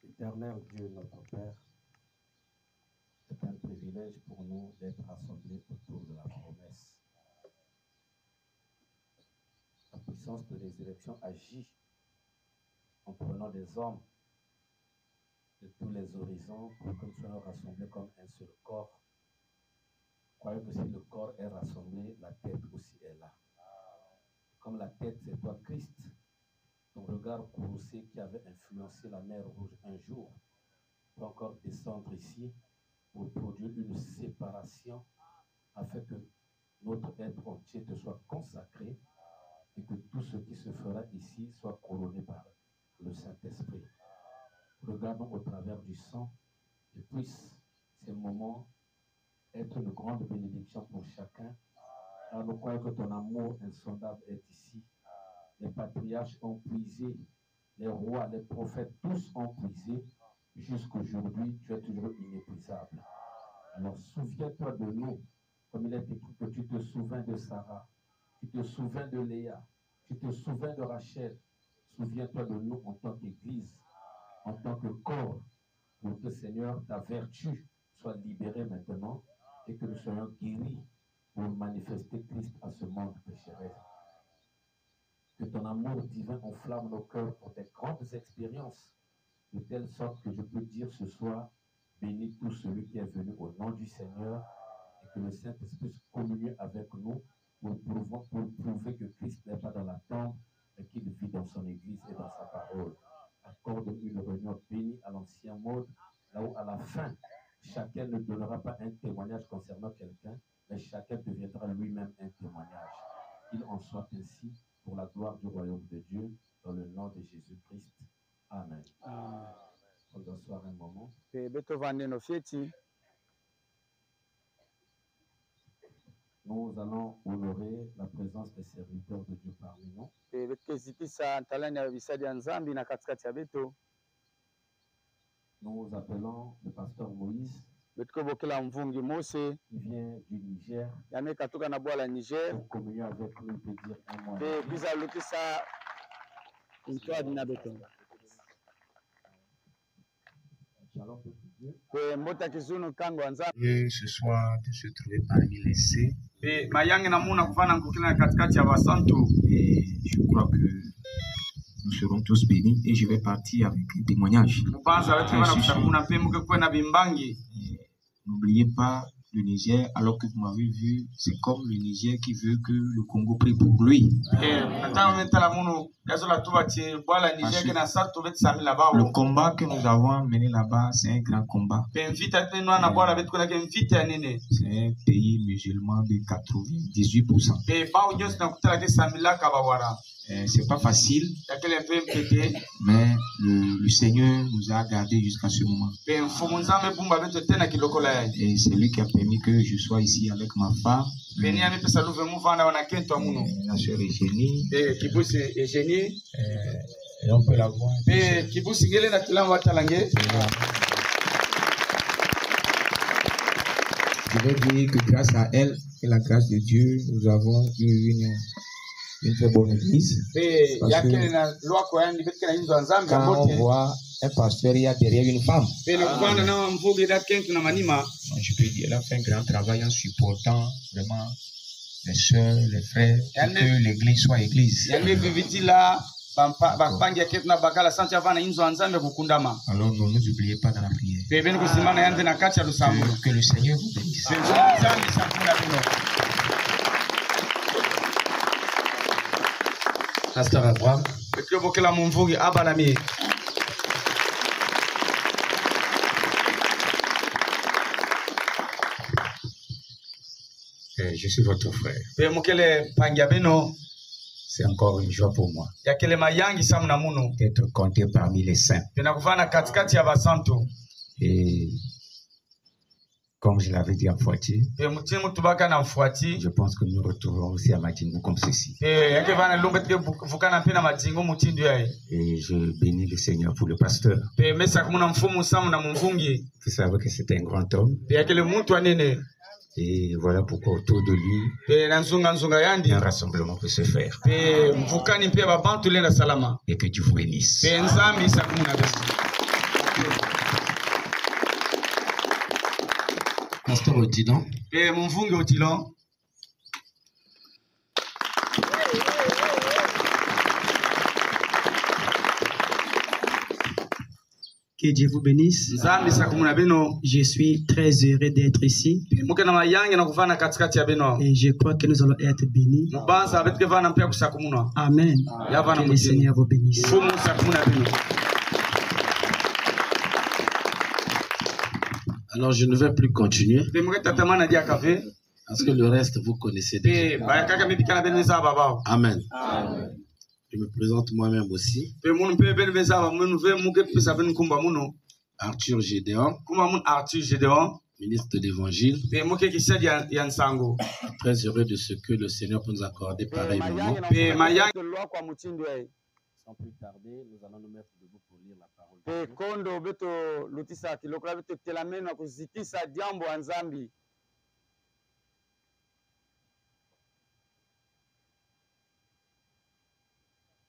Éternel Dieu, notre Père, c'est un privilège pour nous d'être rassemblés autour de la promesse. La puissance de résurrection agit en prenant des hommes de tous les horizons pour que nous soyons rassemblés comme un seul corps. Croyez que si le corps est rassemblé, la tête aussi est là. Comme la tête, c'est toi, Christ, ton regard courroucé qui avait influencé la mer Rouge un jour, peut encore descendre ici pour produire une séparation afin que notre être entier te soit consacré et que tout ce qui se fera ici soit couronné par le Saint-Esprit. Regardons au travers du sang et puisse ces moments être une grande bénédiction pour chacun. Car nous croyons que ton amour insondable est ici. Les patriarches ont puisé, les rois, les prophètes, tous ont puisé. Jusqu'aujourd'hui, tu es toujours inépuisable. Alors souviens-toi de nous, comme il est écrit que tu te souviens de Sarah, tu te souviens de Léa, tu te souviens de Rachel. Souviens-toi de nous en tant qu'Église, en tant que corps, pour que, Seigneur, ta vertu soit libérée maintenant et que nous soyons guéris pour manifester Christ à ce monde pécheresse. Que ton amour divin enflamme nos cœurs pour des grandes expériences, de telle sorte que je peux dire ce soir, bénis tout celui qui est venu au nom du Seigneur, et que le Saint-Esprit communie avec nous pour prouver que Christ n'est pas dans la tombe, mais qu'il vit dans son Église et dans sa parole. Accorde une réunion bénie à l'ancien mode, là où à la fin, chacun ne donnera pas un témoignage concernant quelqu'un, mais chacun deviendra lui-même un témoignage. Qu'il en soit ainsi pour la gloire du royaume de Dieu, dans le nom de Jésus-Christ. Amen. On doit s'asseoir un moment. Nous allons honorer la présence des serviteurs de Dieu parmi nous. Nous appelons le pasteur Moïse, qui vient du Niger, pour communier avec nous, peut dire un mot. Et ce soir de se trouver parmi les saints. Et je crois que nous serons tous bénis et je vais partir avec un témoignage. N'oubliez pas le Niger, alors que vous m'avez vu, c'est comme le Niger qui veut que le Congo prie pour lui. Le combat que nous avons mené là-bas, c'est un grand combat. C'est un pays musulman de 98%. C'est pas facile, mais le Seigneur nous a gardés jusqu'à ce moment. Et c'est lui qui a permis que je sois ici avec ma femme, la sœur Eugénie, et on peut la voir. Je vais dire que grâce à elle et la grâce de Dieu, nous avons eu une très bonne église. Parce que quand on voit un pasteur, il y a derrière une femme. Je peux dire, elle a fait un grand travail en supportant vraiment les soeurs, les frères, pour que l'église soit église. Alors ne nous oubliez pas dans la prière. Que le Seigneur vous bénisse. Pasteur Abraham. Je suis votre frère. C'est encore une joie pour moi d'être compté parmi les saints. Et comme je l'avais dit en Fouaté, je pense que nous retrouverons aussi à Madingo comme ceci. Et je bénis le Seigneur pour le pasteur. Vous savez que c'est un grand homme. Et voilà pourquoi autour de lui, un rassemblement peut se faire. Et que Dieu vous bénisse. Pasteur Otidon. Que Dieu vous bénisse. Je suis très heureux d'être ici. Et je crois que nous allons être bénis. Amen. Que le Seigneur vous bénisse. Alors je ne vais plus continuer. Parce que le reste, vous connaissez déjà. Amen. Amen. Je me présente moi-même aussi. Arthur Gédéon, ministre de l'Évangile. Très heureux de ce que le Seigneur peut nous accorder pareil moment. Sans plus tarder, nous allons nous mettre debout pour lire la parole de Dieu.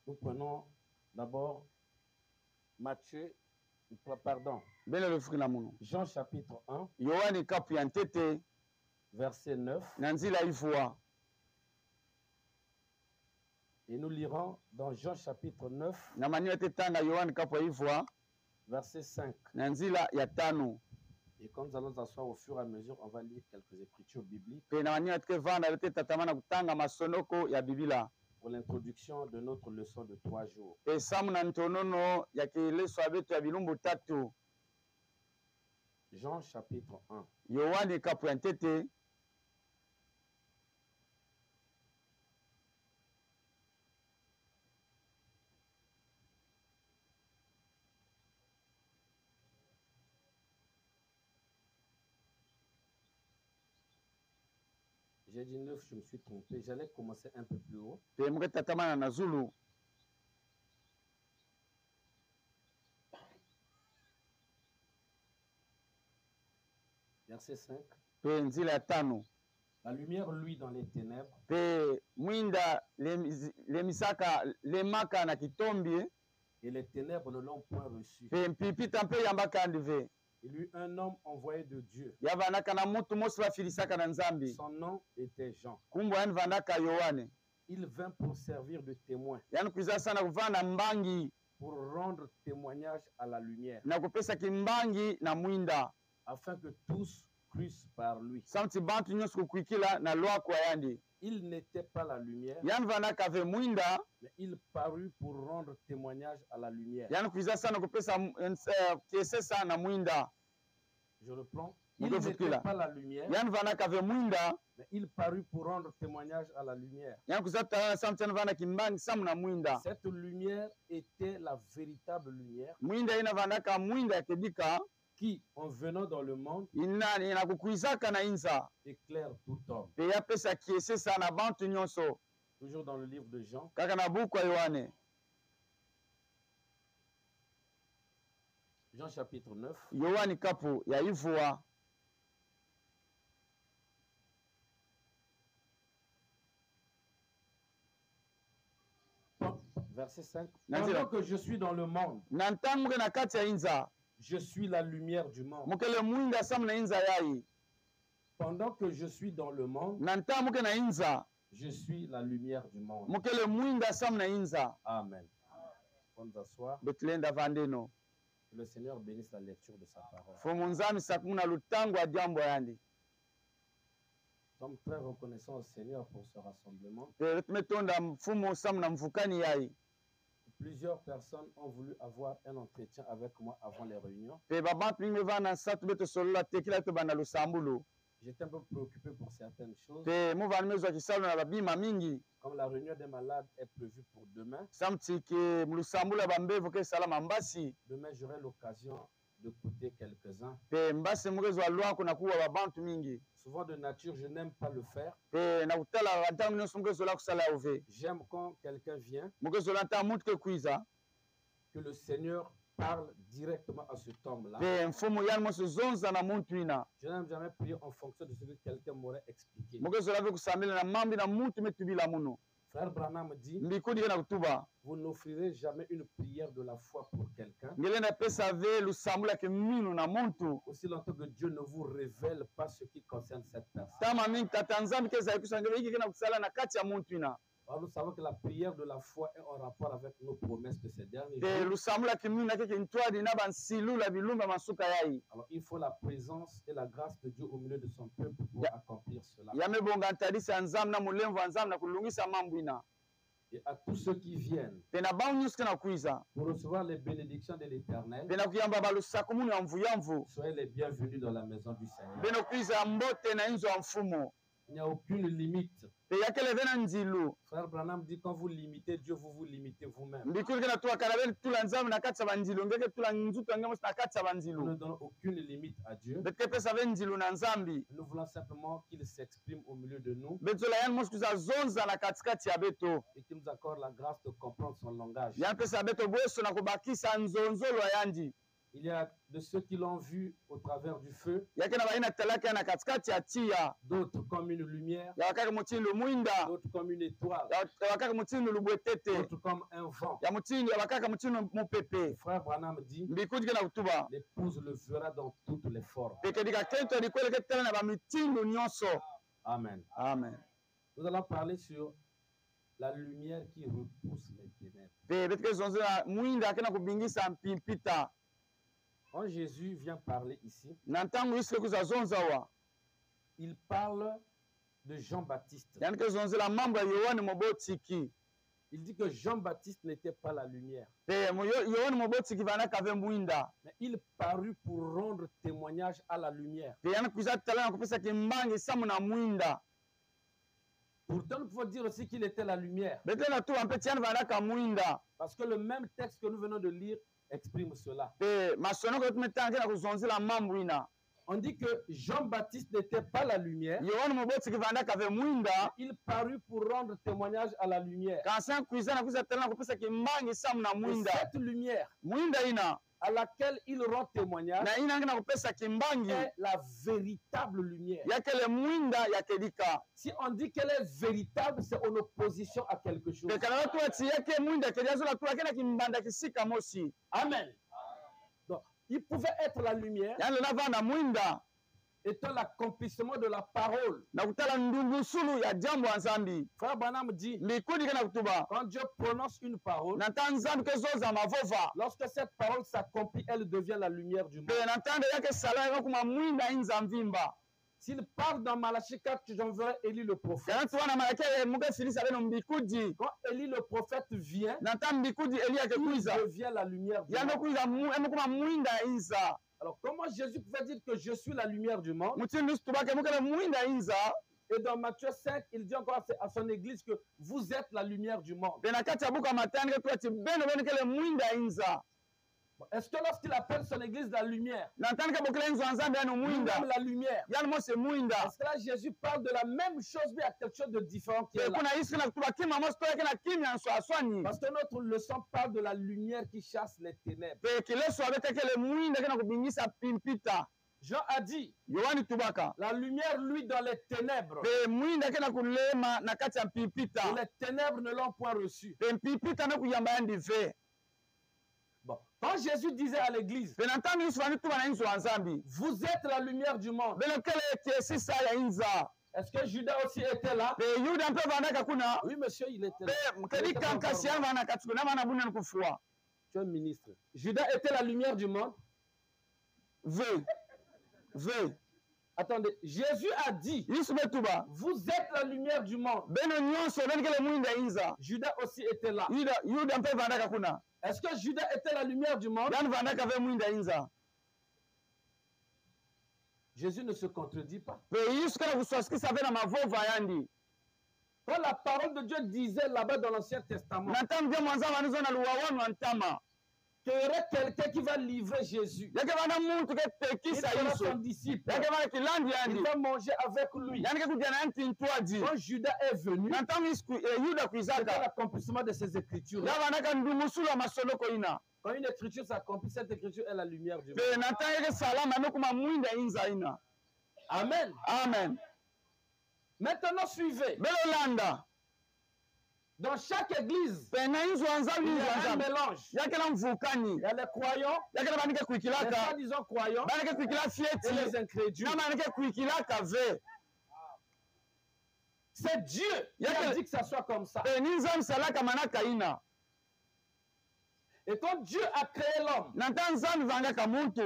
Nous prenons d'abord Jean chapitre 1, verset 9. Et nous lirons dans Jean chapitre 9, verset 5. Et quand nous allons nous asseoir au fur et à mesure, on va lire quelques écritures bibliques pour l'introduction de notre leçon de 3 jours. Jean chapitre 1. J'ai dit 9, je me suis trompé. J'allais commencer un peu plus haut. Verset 5. La lumière, lui, dans les ténèbres. Et les ténèbres ne l'ont point reçu. Il eut un homme envoyé de Dieu. Son nom était Jean. Il vint pour servir de témoin, pour rendre témoignage à la lumière, afin que tous crussent par lui. Il n'était pas la lumière, mais il parut pour rendre témoignage à la lumière. Je reprends. Il n'était pas la lumière, mais il parut pour rendre témoignage à la lumière. Cette lumière était la véritable lumière qui, en venant dans le monde, éclaire tout homme. Toujours dans le livre de Jean. Jean chapitre 9. Verset 5. Pendant que je suis dans le monde, je suis la lumière du monde. Pendant que je suis dans le monde, je suis la lumière du monde. Amen. On va nous asseoir. Que le Seigneur bénisse la lecture de sa parole. Nous sommes très reconnaissants au Seigneur pour ce rassemblement. Plusieurs personnes ont voulu avoir un entretien avec moi avant les réunions. J'étais un peu préoccupé pour certaines choses. Comme la réunion des malades est prévue pour demain. Demain, j'aurai l'occasion d'écouter quelques-uns. Souvent de nature, je n'aime pas le faire. J'aime quand quelqu'un vient, que le Seigneur parle directement à cet homme-là. pe mfumu yani mosozonza na muntu ina Je n'aime jamais prier en fonction de ce que quelqu'un m'aurait expliqué. mugezo lave kusambila na mambi na muntu metubila muno Frère Branham dit, mbikudi kana kutuba vous n'offrirez jamais une prière de la foi pour quelqu'un, ngelenda pesa ve lusambula ke minu na muntu aussi longtemps que Dieu ne vous révèle pas ce qui concerne cette personne. tama mingi tata nzambi keza kusangela iki kana kusala na kati ya muntu ina Alors nous savons que la prière de la foi est en rapport avec nos promesses de ces derniers pe jours. lusambula ke minu na keke ntwadi na bansilula bilumba masuka yai Alors il faut la présence et la grâce de Dieu au milieu de son peuple pour accomplir cela. yamebonga ntadisi ya nzambi na mulemvu wa nzambi na kulungisa mambo ina Et à tous ceux qui viennent pe na bangu nyusi kana kuiza pour recevoir les bénédictions de l'Éternel, pe na kuyamba balusaka munu ya mvuyamvu soyez les bienvenus dans la maison du Seigneur. pe na kuiza mbote na inzo ya mfumu Il n'y a aucune limite. pe yakele ve na nzilu Frère Branham dit quand vous limitez Dieu, vous vous limitez vous-même. mbikuli kana tuwakala ve tula nzambi na kati ya banzilu ngeke tula nzutu yange mosi na kati ya Nous ne banzilu donnons aucune limite à Dieu. betike pesa ve nzilu na nzambi Nous voulons simplement qu'il s'exprime au milieu de nous betzola yani mosi kuza zonza na katikati ya beto et qu'il nous accorde la grâce de comprendre son langage. yani pesa beto bweso na kubakisa nzonzolo ya yandi Il y a de ceux qui l'ont vu au travers du feu, yake na baina talaka na katikati ya tia d'autres comme une lumière, ya wakaka mutindu mwinda d'autres comme une étoile, ya wakaka mutindu lubwetete d'autres comme un vent. ya mutindu ya wakaka mutindu mupepe Frère Branham dit, mbikudi kana kutuba l'épouse le verra dans toutes les formes. peke dika kento likweleke tala na bamitindu nyonso Amen. amen Nous allons parler sur la lumière qui repousse les ténèbres. pe betike zonzela mwinda akena kubingisa mpimpita Quand Jésus vient parler ici, na ntango isike kuza zonza wa il parle de Jean-Baptiste. yani ke zonzela mambo ya yohani mobotiki Il dit que Jean-Baptiste n'était pas la lumière, pe yohani mobotiki vanaka ve mwinda mais il parut pour rendre témoignage à la lumière. pe yani kuza tala na kupesa kimbangi samu na mwinda Pourtant, nous pouvons dire aussi qu'il était la lumière, betike na tuwa mpe tiani vanaka mwinda parce que le même texte que nous venons de lire exprime cela. pe masonoko tumetanga kena kuzonzela mambo ina On dit que Jean-Baptiste n'était pas la lumière, yohani mobotiki vanaka ve mwinda il parut pour rendre témoignage à la lumière. kansa kuiza na kuza tala na kupesa kimbangi samu na Et mwinda cette lumière mwinda ina à laquelle il rend témoignage na ina ngena kupesa kimbangi est la véritable lumière. yakele mwinda yakedika Si on dit qu'elle est véritable, c'est en opposition à quelque chose. pekala watu wati yake mwinda kediazola tu akena kimbanda kisika mosi Amen. Donc, il pouvait être la lumière yani lona vana mwinda étant l'accomplissement de la parole. na kutala ndungusulu ya jambo ya nzambi Frère Branham dit, mbikudi kena kutuba quand Dieu prononce une parole, na nta nzambi kezoza mavova lorsque cette parole s'accomplit, elle devient la lumière du monde. pe na ntande yake sala yaka kuma mwinda inza mvimba S'il parle dans Malachie 4, j'enverrai Élie le prophète. yana tuwana malake muke filisa beno mbikudi Quand Élie le prophète vient, na nta mbikudi eli yake il kuiza devient la lumière du yano monde. kuiza emukuma mwinda inza Alors, comment Jésus pouvait dire que je suis la lumière du monde? mutindi situbake mukele mwinda inza Et dans Matthieu 5, il dit encore à son église que vous êtes la lumière du monde. pe na kati ya buku ya matani ke tuati beno beno kele mwinda inza Bon, est-ce que lorsqu'il appelle son église la lumière, na ntandi ke bokele inzo ya nzambe yani mwinda lui-même la lumière, yani mose mwinda parce que là Jésus parle de la même chose, mais il y a quelque chose de différent qui est là. kuna isi na kutuba kima mosi toyake na kimya nso aswani Parce que notre leçon parle de la lumière qui chasse les ténèbres. pe kileso abetekele mwinda kena kubingisa pimpita Jean a dit, yohani tubaka la lumière, lui, dans les ténèbres. pe mwinda kena kulema na kati ya Et mpipita les ténèbres ne l'ont point reçu. pe mpipita na kuyamba yandi ve Bon, quand Jésus disait à l'église, pe na ntango yesu vani tuba na inzo ya nzambi vous êtes la lumière du monde. beno kele kiesisa ya inza Est-ce que Judas aussi était là? pe yuda mpe vandaka kuna Oui, monsieur, il était là. pe Il kedi était pas kankasi encore yani vana katuku na vana bunani kufua Tu es ministre. Judas était la lumière du monde. ve Attendez, Jésus a dit, yesu be tuba vous êtes la lumière du monde. beno nyonso beni kele mwinda inza Judas aussi était là. yuda mpe vandaka kuna Est-ce que Judas était la lumière du monde? yani vandaka ve mwinda inza Jésus ne se contredit pas. pe yesu kena kuswasikisa ve na mavova yandi Quand la parole de Dieu disait là-bas dans l'Ancien Testament na ntango nde mwanza vanizo na luwawanu wa ntama qu'il y aurait quelqu'un qui va livrer Jésus, yake vana muntu ke il tekisa sera yesu son disciple, yake vana kilandi il yandi va manger avec lui. yani ke kujana yanti ntwaji Quand Judas est venu, na ntango yuda c'était kuizaka l'accomplissement de ces écritures. ya vanaka ndungusulu ya masoloko ina Quand une écriture s'accomplit, cette écriture est la lumière du monde. Pe natanga salama nokuma mwinda inzaina. Amen. Amen. Maintenant, suivez. Belolanda. Dans chaque église, Pe na inzo anzabi il y inzo a un anzabi. mélange. Yakela mvukani. Il y a les croyants, Yakela banike les kuikilaka. soi-disant croyants Banike kuikila et fieti. les incrédules. Na banike kuikilaka ve. C'est Dieu qui a dit que ça soit comme ça. Pe ninza msalaka manaka ina. Et quand Dieu a créé l'homme, Nanta nzambi vangaka muntu.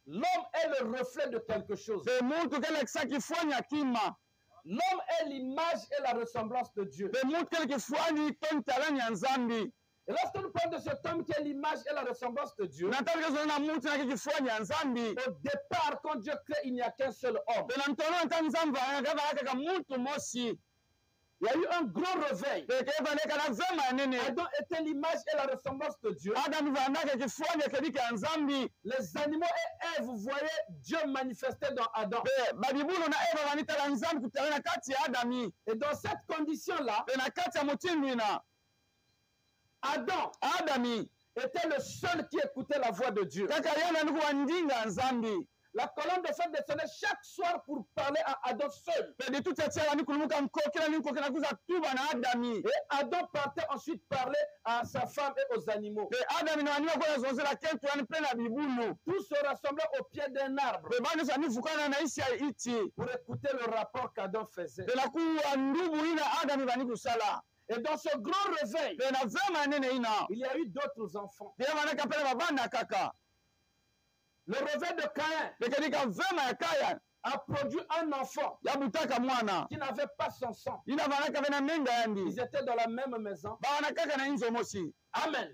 l'homme est le reflet de quelque chose. Pe muntu kele kisakifanya kima. L'homme est l'image et la ressemblance de Dieu. Pe muntu kele kifwani tontalani ya nzambi. Et lorsque nous parlons de cet homme qui est l'image et la ressemblance de Dieu, Nataka kezona muntu na kifwani ya nzambi. au départ, quand Dieu crée, il n'y a qu'un seul homme. Pe na ntono nta nzambi vangaka muntu mosi. Il y a eu un grand réveil. Pe kevaneka na vema nene. Adam était l'image et la ressemblance de Dieu. Adam vangaka kifwani kedika ya nzambi. Les animaux et Ève, vous voyez Dieu manifesté dans Adam. Pe babibulu na Eva vanitala nzambi kutana na kati ya Adami. Et dans cette condition-là, Pe na kati ya mutindu ina. Adam Adami. était le seul qui écoutait la voix de Dieu. Kaka yana nukuwa ndinga nzambi. La colonne de feu descendait chaque soir pour parler à Adam seul. Pe di tuta tia wani kulumuka mkokela ni mkokela kuza tuba na Adami. Et Adam partait ensuite parler à sa femme et aux animaux. Pe Adami na wani wakola zonzela kentu wani pe na bibulu. Tous se rassemblaient au pied d'un arbre Pe bani sa nifukana na isi ya iti. pour écouter le rapport qu'Adam faisait. Pe na kuwa ndubu ina Adami vani kusala. Et dans ce grand réveil, Pe na vema nene ina. il y a eu d'autres enfants. Pe wana kapele babanda kaka. Le réveil de Caïn Pe kedika vema ya Kaya. a produit un enfant Ya butaka mwana. qui n'avait pas son sang. Ina vana kabe na menga yandi. Ils étaient dans la même maison. Ba wana kaka na inzo mosi. Amen.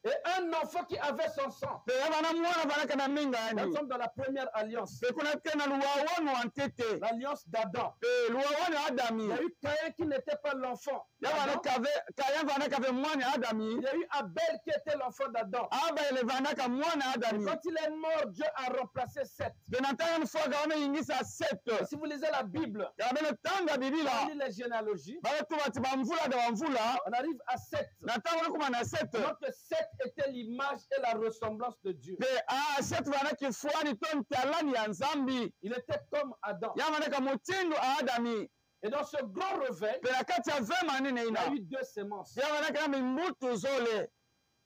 Et un enfant qui avait son sang. Pe ya vana mwana vana kana menga Nous yandi. sommes dans la première alliance. Pe kuna tena luwawanu antete. L'alliance d'Adam. Pe luwawanu Adami. Il y a eu Caïn qui n'était pas l'enfant. Ya vana kave Kaya vana kave mwana Adami. Il y a eu Abel qui était l'enfant d'Adam. Aba ele vana ka mwana Et Adami. quand il est mort, Dieu a remplacé Seth. Benatanga mfuaka wana ingisa Et 7. si vous lisez la Bible, Kabele tanga on bibila. lit les généalogies, Bale tubati bamvula da bamvula. on arrive à Seth. Natanga kuma na 7. Donc Seth était l'image et la ressemblance de Dieu. Pe a 7 vana kifuani ton talani ya nzambi. Il était comme Adam. Ya vana ka mutindo a Adami. Et dans ce grand réveil, Pe na kati ya vema nene il y a ina. eu deux semences, Ya vana ka mimbutu zole.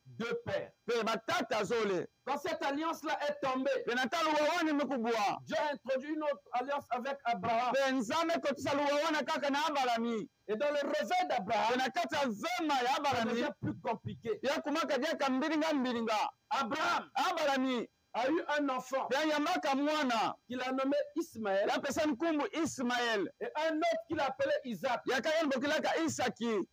deux pères. Pe batata zole. Quand cette alliance-là est tombée, Pe natala luwawani mekubwa. Dieu a introduit une autre alliance avec Abraham. Pe nzambe kotisa luwawana kaka na Abalami. Et dans le réveil Pe d'Abraham, na kati ya vema ya ça Abalami. devient plus compliqué. Ya kumaka dia ka mbilinga. Abraham Abalami. a eu un enfant Ya yamaka mwana. qu'il a nommé Ismaël Ya pesa nkumbu Ismael. et un autre qu'il a appelé Isaac. Ya kaya mbokilaka Isaki.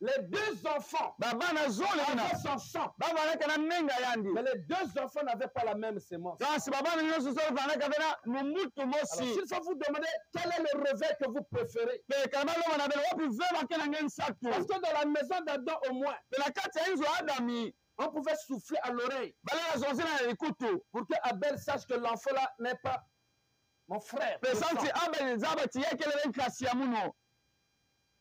Les deux enfants Baba na zole ina. avaient son sang, Baba na kana menga yandi. mais les deux enfants n'avaient pas la même sémence. Kasi baba na nyoso zole bana kabena numutu Alors, mosi. s'il faut vous demander quel est le réveil que vous préférez, Pe kama lo wana bela wapi vema kena ngen parce satu. que dans la maison d'Adam au moins, Pe na kati ya inzo Adami. on pouvait souffler à l'oreille Bala na zonzi na likutu. pour que Abel sache que l'enfant là n'est pas mon frère. Pe de sang. santi Abel zaba tiyekele ben kasi ya muno.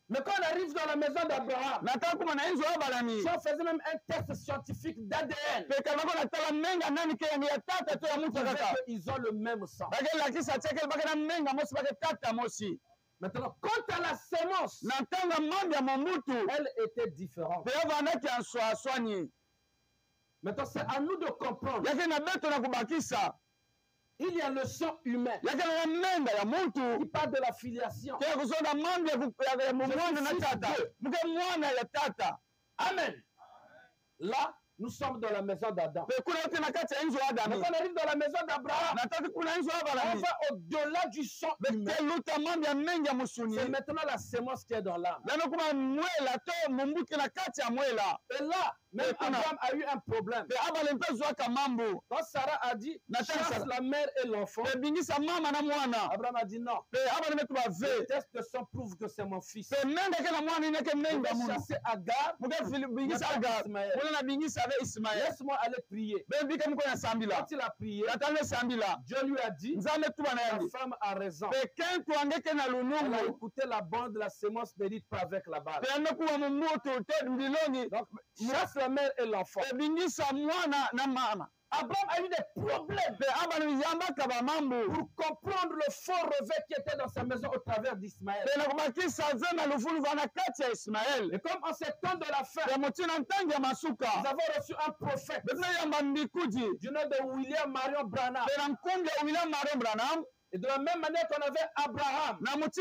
Mais quand on arrive dans la maison d'Abraham, Nataka kuma na inzo Abalami. si on faisait même un test scientifique d'ADN, Pe kama ko natala menga nani ke yangi ya tata to ya mutu kaka. ils ont le même sang. Bagel la kisa tsekele bagena menga mosi bagel tata mosi. Maintenant, quant à la sémence, Natanga mambi ya momutu. elle était différente. Pe yavana ki answa aswani. Maintenant, c'est à nous de comprendre. Yake na beto na kubakisa. Il y a le sang humain Yake na menga ya qui muntu. parle de la filiation. Ke kusonda mambi ya mwana na tata. Muke mwana ya tata. Amen. Là, nous sommes dans la maison d'Adam. Pe kuna yote na kati ya inzo Mais Adami. quand on arrive dans la maison d'Abraham, Nataka kuna inzo on Abalami. va au-delà du sang humain. Ke luta mambi ya menga musuni. C'est maintenant la sémence qui est dans l'âme. Lano kuma mwela to mumbuki na kati ya mwela. Et là, même Mais qu'on a- Abraham a eu un problème. Pe Abale mpe zwaka mambo. Quand Sarah a dit, Nathan, chasse Sarah. la mère et l'enfant, Pe bingisa mama na mwana. Abraham a dit non. Pe Abale mpe tuba Le ve. test de sang prouve que c'est mon fils. Pe menga ke na mwana ineke Je menga vais muno. chasser Agar. Muke bingisa Nathan, aga. Ismaël. Mwana na bingisa ave Ismael. Laisse-moi aller prier. Be bike muko ya sambila. Quand il a prié, Tatane sambila. Dieu lui a dit, Nzambe tuba na la yangi. femme a raison. Pe kentu angeke na Elle a lunungu. écouté la bande, la sémence ne dit pas avec la balle. Pe ando kuwa mumutu te mbilongi. Donc, chasse la mère et l'enfant. ebingisa mwana na mama. Abraham a eu des problèmes pour comprendre le faux revers qui était dans sa maison au travers d'Ismaël. Et comme en ces temps de la fin, nous avons reçu un prophète du nom de William Marion Branham. Et de la même manière qu'on avait Abraham, avec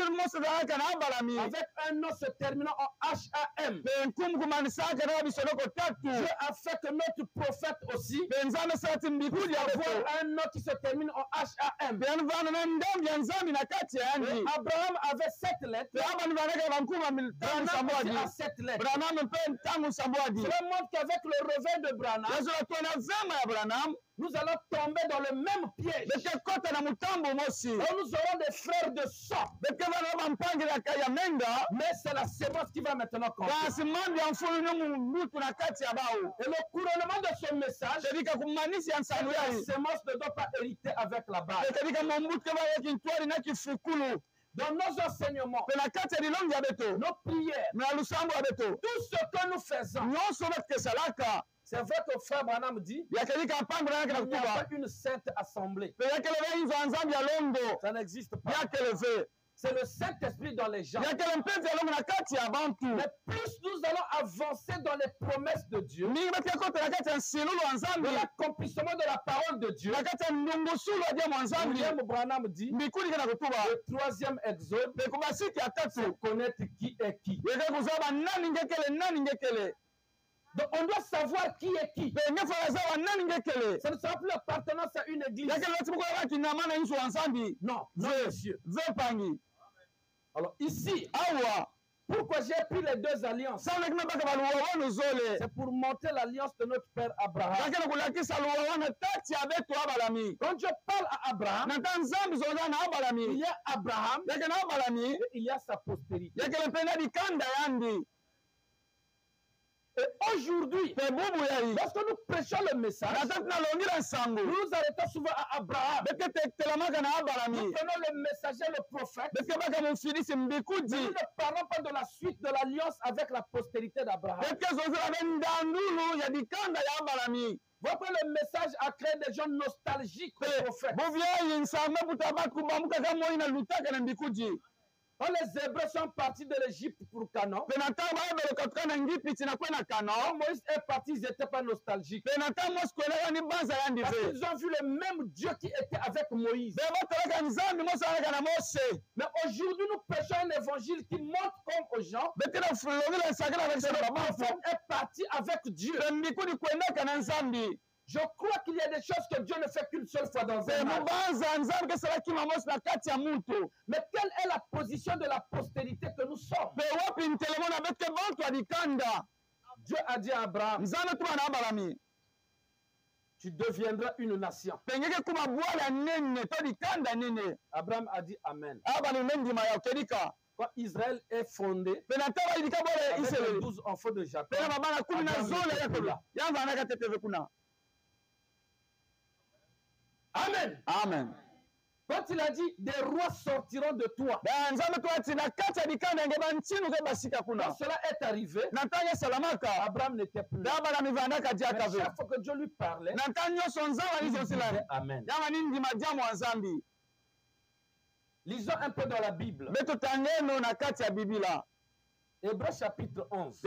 un nom se terminant en H-A-M, Dieu a fait que notre prophète aussi avoir un nom qui se termine en H-A-M. Abraham avait 7 lettres. Branham a 7 lettres. Cela montre qu'avec le revers de Branham, nous allons tomber dans le même piège. Nous aurons des frères de sang. Mais c'est la sémence qui va maintenant compter. Et le couronnement de ce message, la sémence ne doit pas hériter avec la base. Dans nos enseignements, nos prières, tout ce que nous faisons, c'est vrai que frère Branham dit il n'y a pas une sainte assemblée. Ça n'existe pas. C'est le Saint-Esprit dans les gens. Mais plus nous allons avancer dans les promesses de Dieu, de l'accomplissement de la parole de Dieu, William Branham dit le 3e exode, c'est connaître qui est qui. Donc on doit savoir qui est qui. Ça ne sera plus l'appartenance à une église. Non, non, monsieur. Alors ici, pourquoi j'ai pris les 2 alliances? C'est pour montrer l'alliance de notre père Abraham. Quand je parle à Abraham, il y a Abraham et il y a sa postérité. Et aujourd'hui, lorsque nous prêchons le message, nous nous arrêtons souvent à Abraham. Nous prenons le messager, le prophète. Mais nous ne parlons pas de la suite de l'alliance avec la postérité d'Abraham. Votre le message a créé des gens nostalgiques au prophète. Quand les Hébreux sont partis de l'Égypte pour Canaan, quand Moïse est parti, ils n'étaient pas nostalgiques. Parce qu'ils ont vu le même Dieu qui était avec Moïse. Mais aujourd'hui, nous prêchons un évangile qui montre comme aux gens que le prophète est parti avec Dieu. Je crois qu'il y a des choses que Dieu ne fait qu'une seule fois dans un an. Mais quelle est la position de la postérité que nous sommes? Dieu a dit à Abraham, tu deviendras une nation. Abraham a dit Amen. Quand Israël est fondé, avec les 12 enfants de Jacob, Amen. Amen. Quand il a dit, des rois sortiront de toi. Quand cela est arrivé, Abraham n'était plus là. Mais chaque fois que Dieu lui parlait, il disait Amen. Lisons un peu dans la Bible. Hébreux chapitre 11.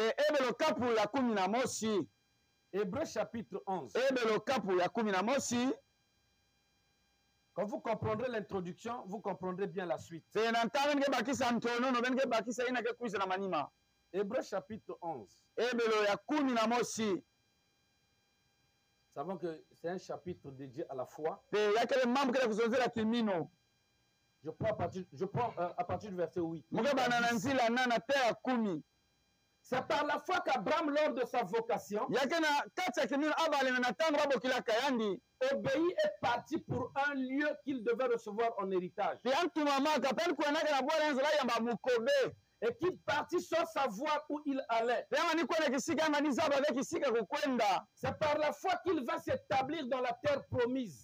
Hébreux chapitre 11. Quand vous comprendrez l'introduction, vous comprendrez bien la suite. Hébreux chapitre 11. Nous savons que c'est un chapitre dédié à la foi. Je prends à partir du verset 8. C'est par la foi qu'Abraham, lors de sa vocation, obéit et parti pour un lieu qu'il devait recevoir en héritage. Et et qu'il partit sans savoir où il allait. C'est par la foi qu'il va s'établir dans la terre promise.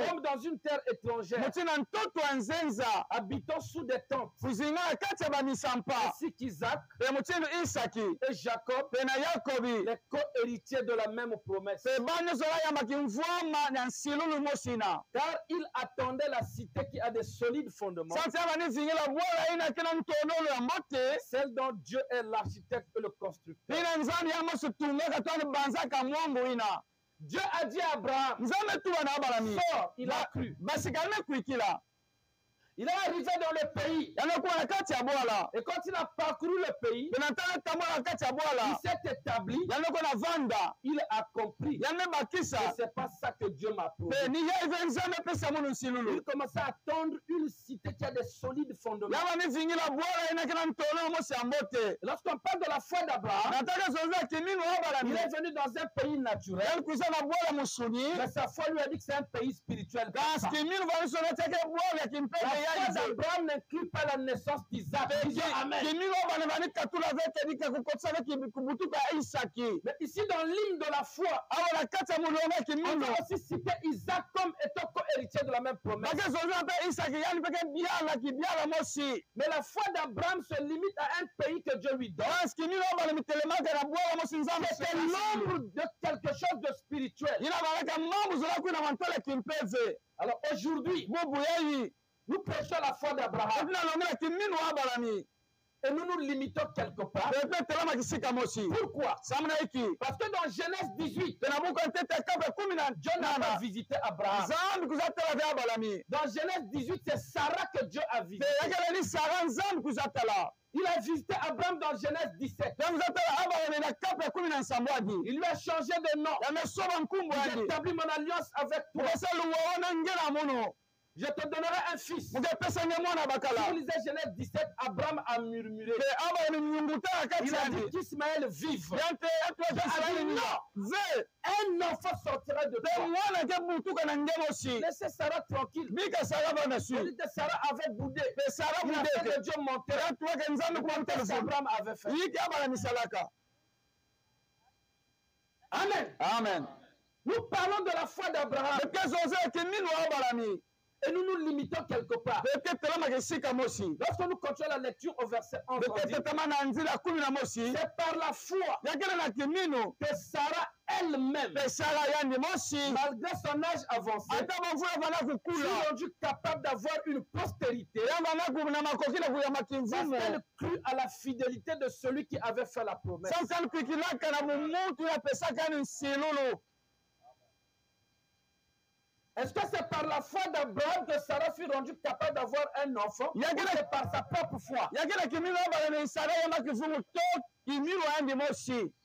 Comme dans une terre étrangère, habitant sous des tentes. Ainsi qu'Isaac et Jacob, les co-héritiers de la même promesse. Car il attendait la cité qui a des solides fondements, celle dont Dieu est l'architecte et le constructeur. Dieu a dit à Abraham, sors, il a cru. Il est arrivé dans le pays. Et quand il a parcouru le pays, il s'est établi. Il a compris. Et c'est pas ça que Dieu m'a prouvé. Il commençait à attendre une cité qui a des solides fondements. Lorsqu'on parle de la foi d'Abraham, il est venu dans un pays naturel. Mais sa foi lui a dit que c'est un pays spirituel. La foi d'Abraham n'inclut pas la naissance d'Isaac. Amen. Mais ici, dans l'hymne de la foi, on va aussi citer Isaac comme étant co-héritier de la même promesse. Mais la foi d'Abraham se limite à un pays que Dieu lui donne. C'était l'ombre de quelque chose de spirituel. Alors aujourd'hui, nous prêchons la foi d'Abraham et nous nous limitons quelque part. Pourquoi? Parce que dans Genèse 18, Dieu n'a pas visité Abraham. Dans Genèse 18, c'est Sarah que Dieu a visité. Il a visité Abraham dans Genèse 17. Il lui a changé de nom. J'ai établi mon alliance avec toi. Je te donnerai un fils. Si vous lisez Genèse 17, Abraham a murmuré. Il a dit qu'Ismaël vive. Un enfant sortira de toi. Laissez Sarah tranquille. Il dit que Sarah avait boudé. Il a fait que Dieu montait. Abraham avait fait. Amen. Amen. Nous parlons de la foi d'Abraham. Et nous nous limitons quelque part. Lorsque nous continuons la lecture au verset 11, c'est par la foi que Sarah elle-même, malgré son âge avancé, fut rendue capable d'avoir une postérité parce qu'elle crut à la fidélité de celui qui avait fait la promesse. Est-ce que c'est par la foi d'Abraham que Sarah fut rendue capable d'avoir un enfant ou c'est par sa propre foi?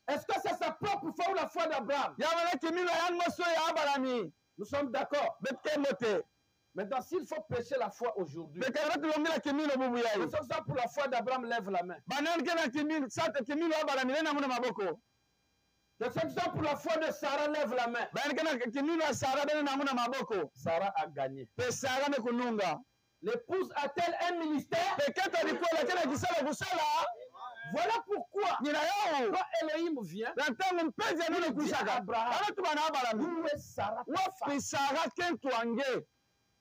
Est-ce que c'est sa propre foi ou la foi d'Abraham? Nous sommes d'accord. Maintenant, s'il faut prêcher la foi aujourd'hui, ceux qui sont pour la foi d'Abraham, lève la main. Ceux qui sont pour la foi de Sarah, lève la main. Sarah a gagné. L'épouse a-t-elle un ministère? Voilà pourquoi, quand Elohim vient, il dit à Abraham, où est Sarah, ta femme?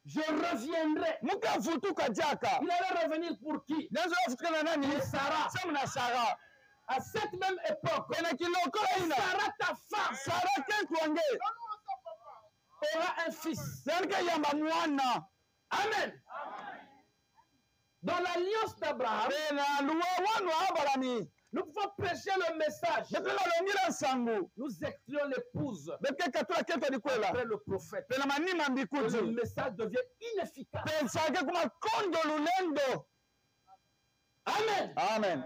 Je reviendrai. Il allait revenir pour qui? Sarah. À cette même époque, Sarah, ta femme, aura un fils. Amen. Dans l'alliance d'Abraham, nous pouvons prêcher le message. Nous excluons l'épouse après le prophète. Et le message devient inefficace. Amen. Amen.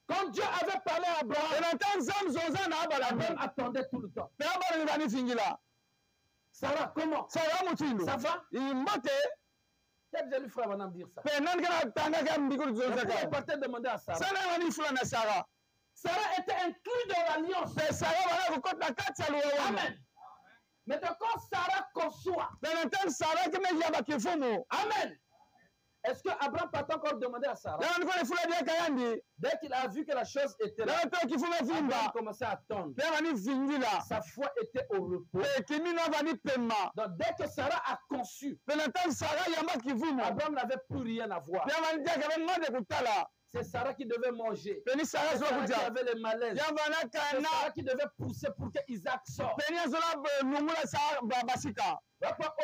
Quand Dieu avait parlé à Abraham, Abraham attendait tout le temps. Sarah, comment? Ça va? Quel j'ai lu frère madame dire ça? Il partait demander à Sarah. Sarah était inclue dans l'alliance. Amen. Mais quand Sarah conçoit, amen, Est-ce que Abraham peut encore demander à Sarah? Dès qu'il a vu que la chose était là, Abraham commençait à attendre. Sa foi était au repos. Donc dès que Sarah a conçu, Abraham n'avait plus rien à voir. C'est Sarah qui devait manger. C'est Sarah qui avait le malaise. C'est Sarah qui devait pousser pour que Isaac sorte.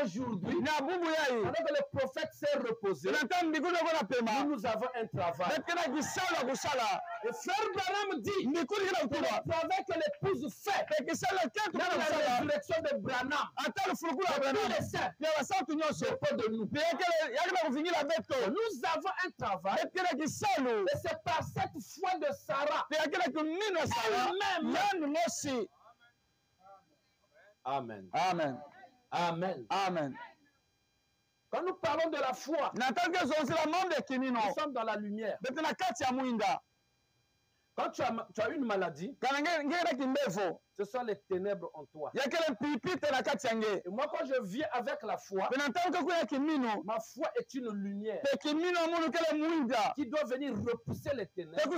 Aujourd'hui, alors que le prophète s'est reposé, nous avons un travail. Et frère Branham dit que le travail que l'épouse fait dans la résurrection de Branham, tous les saints dépend de nous. Nous avons un travail, et c'est par cette foi de Sarah elle-même. Amen. Amen. Amen. Amen. Quand nous parlons de la foi, nous sommes dans la lumière. Quand tu as une maladie, ce sont les ténèbres en toi. Et moi, quand je viens avec la foi, ma foi est une lumière qui doit venir repousser les ténèbres pour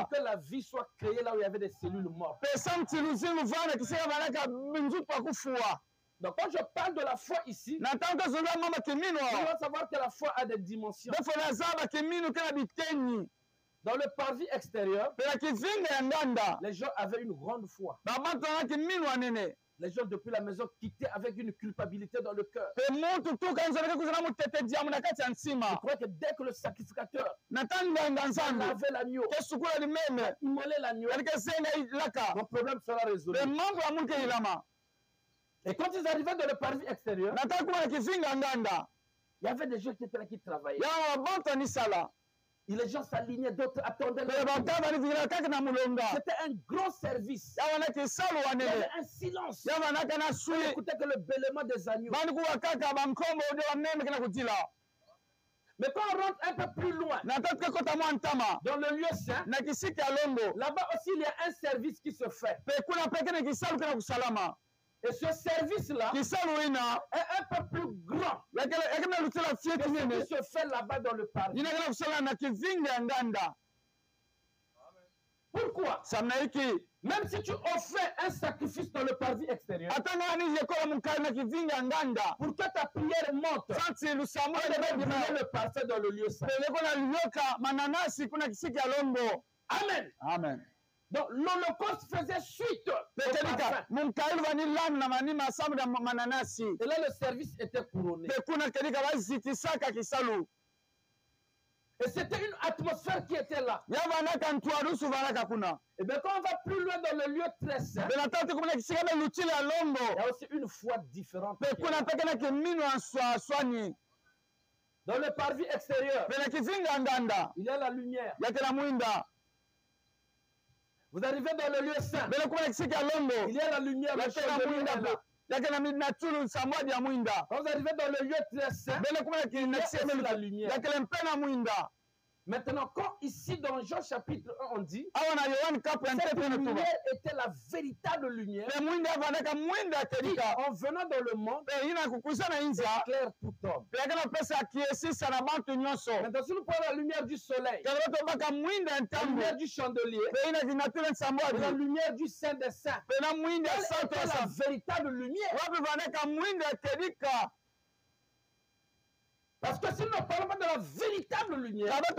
que la vie soit créée là où il y avait des cellules mortes. Donc quand je parle de la foi ici, il faut savoir que la foi a des dimensions. Dans le parvis extérieur, les gens avaient une grande foi. Les gens depuis la maison quittaient avec une culpabilité dans le cœur. Je crois que dès que le sacrificateur lavait l'agneau, immolait l'agneau, mon problème sera résolu. Et quand ils arrivaient dans le parvis extérieur, il y avait des gens qui étaient là qui travaillaient. Et les gens s'alignaient, d'autres attendaient. C'était un grand service. Il y avait un silence. On n'écoutait que le bêlement des agneaux. Mais quand on rentre un peu plus loin, dans le lieu saint, là-bas aussi il y a un service qui se fait. Et ce service-là est un peu plus grand que ce qui se fait là-bas dans le parvis. Pourquoi? Même si tu offrais un sacrifice dans le parvis extérieur, pour que ta prière monte, on devait brûler le parfait dans le lieu saint. Amen. Amen. Donc l'Holocauste faisait suite au parfum. Et là le service était couronné. Et c'était une atmosphère qui était là. Et bien quand on va plus loin dans le lieu très saint, il y a aussi une foi différente. Dans le parvis extérieur, il y a la lumière. Vous arrivez dans le lieu saint, il y a la lumière, le chandelier est là. Quand vous arrivez dans le lieu très saint, il y a aussi la lumière. Maintenant, quand ici dans Jean chapitre 1, on dit cette lumière était la véritable lumière qui, en venant dans le monde, éclaire tout homme. Maintenant, si nous prenons la lumière du soleil, la lumière du chandelier, la lumière du Saint des Saints, quelle était la véritable lumière? Parce que si nous ne parlons pas de la véritable lumière, les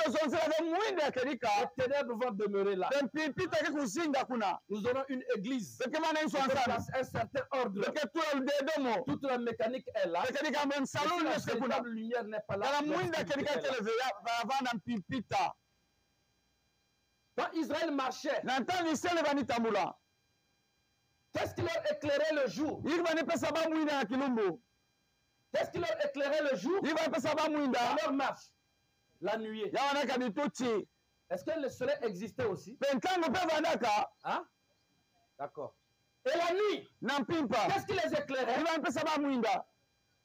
ténèbres vont demeurer là. Nous aurons une église, un certain ordre. Toute la mécanique est là. Mais si la véritable lumière n'est pas là, quand Israël marchait, qu'est-ce qui leur éclairait le jour? Qu'est-ce qui leur éclairait le jour? Dans leur marche. La nuit. Est-ce que le soleil existait aussi? Hein? D'accord. Et la nuit, qu'est-ce qui les éclairait?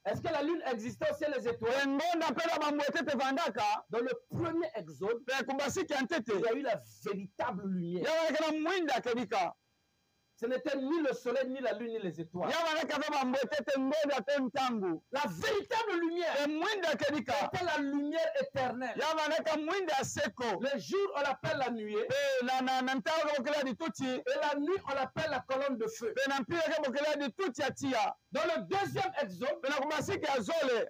Est-ce que la lune existait aussi, les étoiles? Dans le premier exode, il y a eu la véritable lumière. Ce n'était ni le soleil, ni la lune, ni les étoiles. La véritable lumière était la lumière éternelle. Le jour, on l'appelle la nuée. Et la nuit, on l'appelle la colonne de feu. Dans le deuxième exode,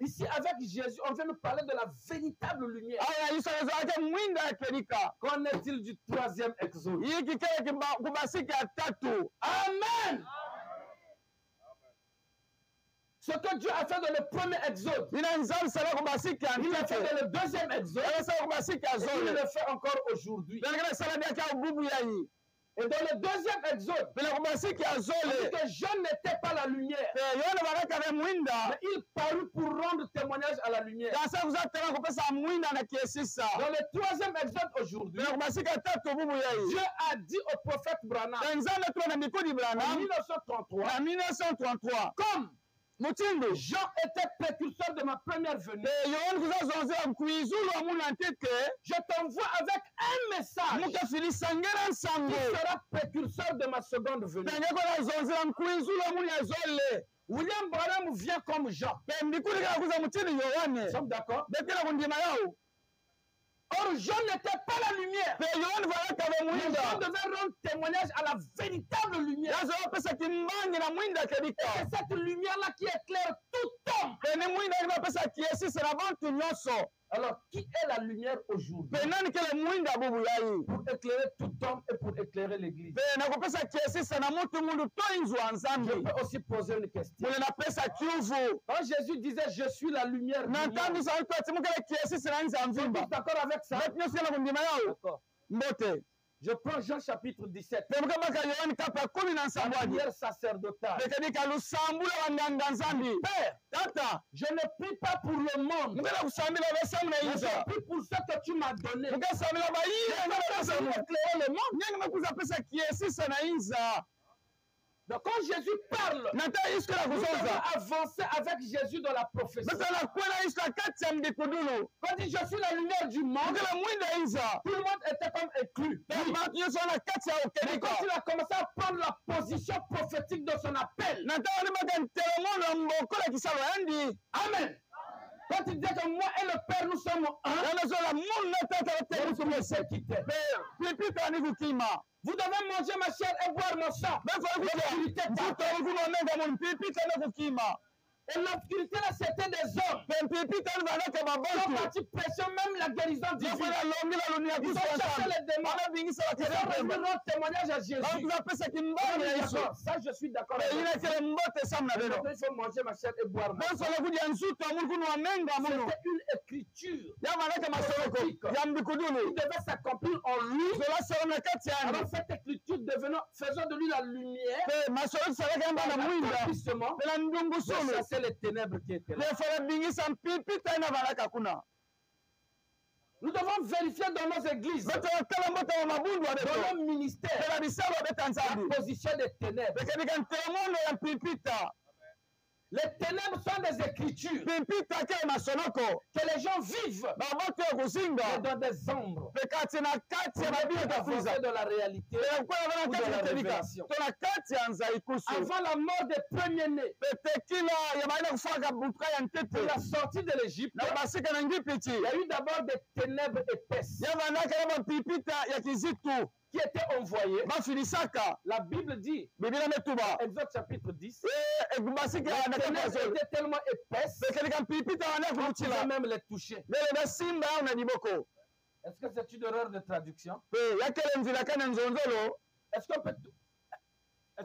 ici avec Jésus, on vient nous parler de la véritable lumière. Qu'en est-il du troisième exode? Amen. Ce que Dieu a fait dans le premier exode, il a fait dans le deuxième exode, et il le fait encore aujourd'hui. Et dans le deuxième exode, il dit que Jean n'était pas la lumière, mais il parut pour rendre témoignage à la lumière. Dans le troisième exode aujourd'hui, Dieu a dit au prophète Branham en 1933, comme Jean était précurseur de ma première venue, je t'envoie avec un message qui sera précurseur de ma seconde venue. William Branham vient comme Jean. Nous sommes d'accord? Or, Jean n'était pas la lumière. Mais Jean devait rendre témoignage à la véritable lumière. Et c'est cette lumière-là qui éclaire tout homme. Alors, qui est la lumière aujourd'hui? Pour éclairer tout homme et pour éclairer l'Église. Je peux aussi poser une question. Quand Jésus disait, je suis la lumière du monde, vous êtes d'accord avec ça? D'accord. Je prends Jean chapitre 17. La prière sacerdotale. Père, je ne prie pas pour le monde. Je prie pour ce que tu m'as donné. Je veux éclairer le monde. Donc quand Jésus parle, nous devons avancer avec Jésus dans la prophétie. Quand il dit je suis la lumière du monde, tout le monde était comme exclu. Mais quand il a commencé à prendre la position prophétique de son appel, Amen. Quand il dit que moi et le Père nous sommes un, vous devez manger ma chair et boire mon sang. Et l'obscurité là, c'était des hommes. Ils sont partis prêcher même la guérison divine. Ils ont chassé les démons. Ils ont rendu leur témoignage à Jésus. Ça, je suis d'accord. Il faut manger ma chair et boire mon sang. C'était une écriture. Il devait s'accomplir en lui. Alors cette écriture faisant de lui la lumière. C'est les ténèbres qui étaient là. Nous devons vérifier dans nos églises, dans nos ministères, la position des ténèbres. Les ténèbres sont des écritures que les gens vivent dans des ombres. De la réalité ou de la révélation. Avant la mort des premiers-nés, pour la sortie de l'Égypte, il y a eu d'abord des ténèbres épaisses qui étaient envoyés. La Bible dit, Exode chapitre 10, les ténèbres étaient tellement épaisses qu'on pouvait même les toucher. Est-ce que c'est une erreur de traduction? Est-ce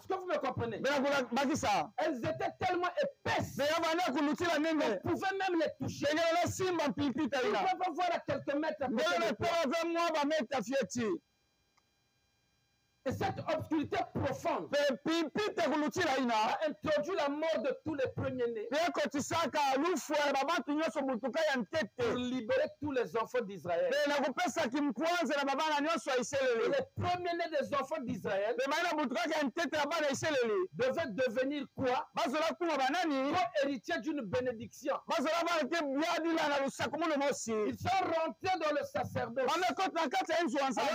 que vous me comprenez? Elles étaient tellement épaisses qu'on pouvait même les toucher. Ils peuvent voir à quelques mètres. Et cette obscurité profonde a introduit la mort de tous les premiers-nés pour libérer tous les enfants d'Israël. Et les premiers-nés des enfants d'Israël devaient devenir quoi? Co-héritiers d'une bénédiction. Ils sont rentrés dans le sacerdoce alors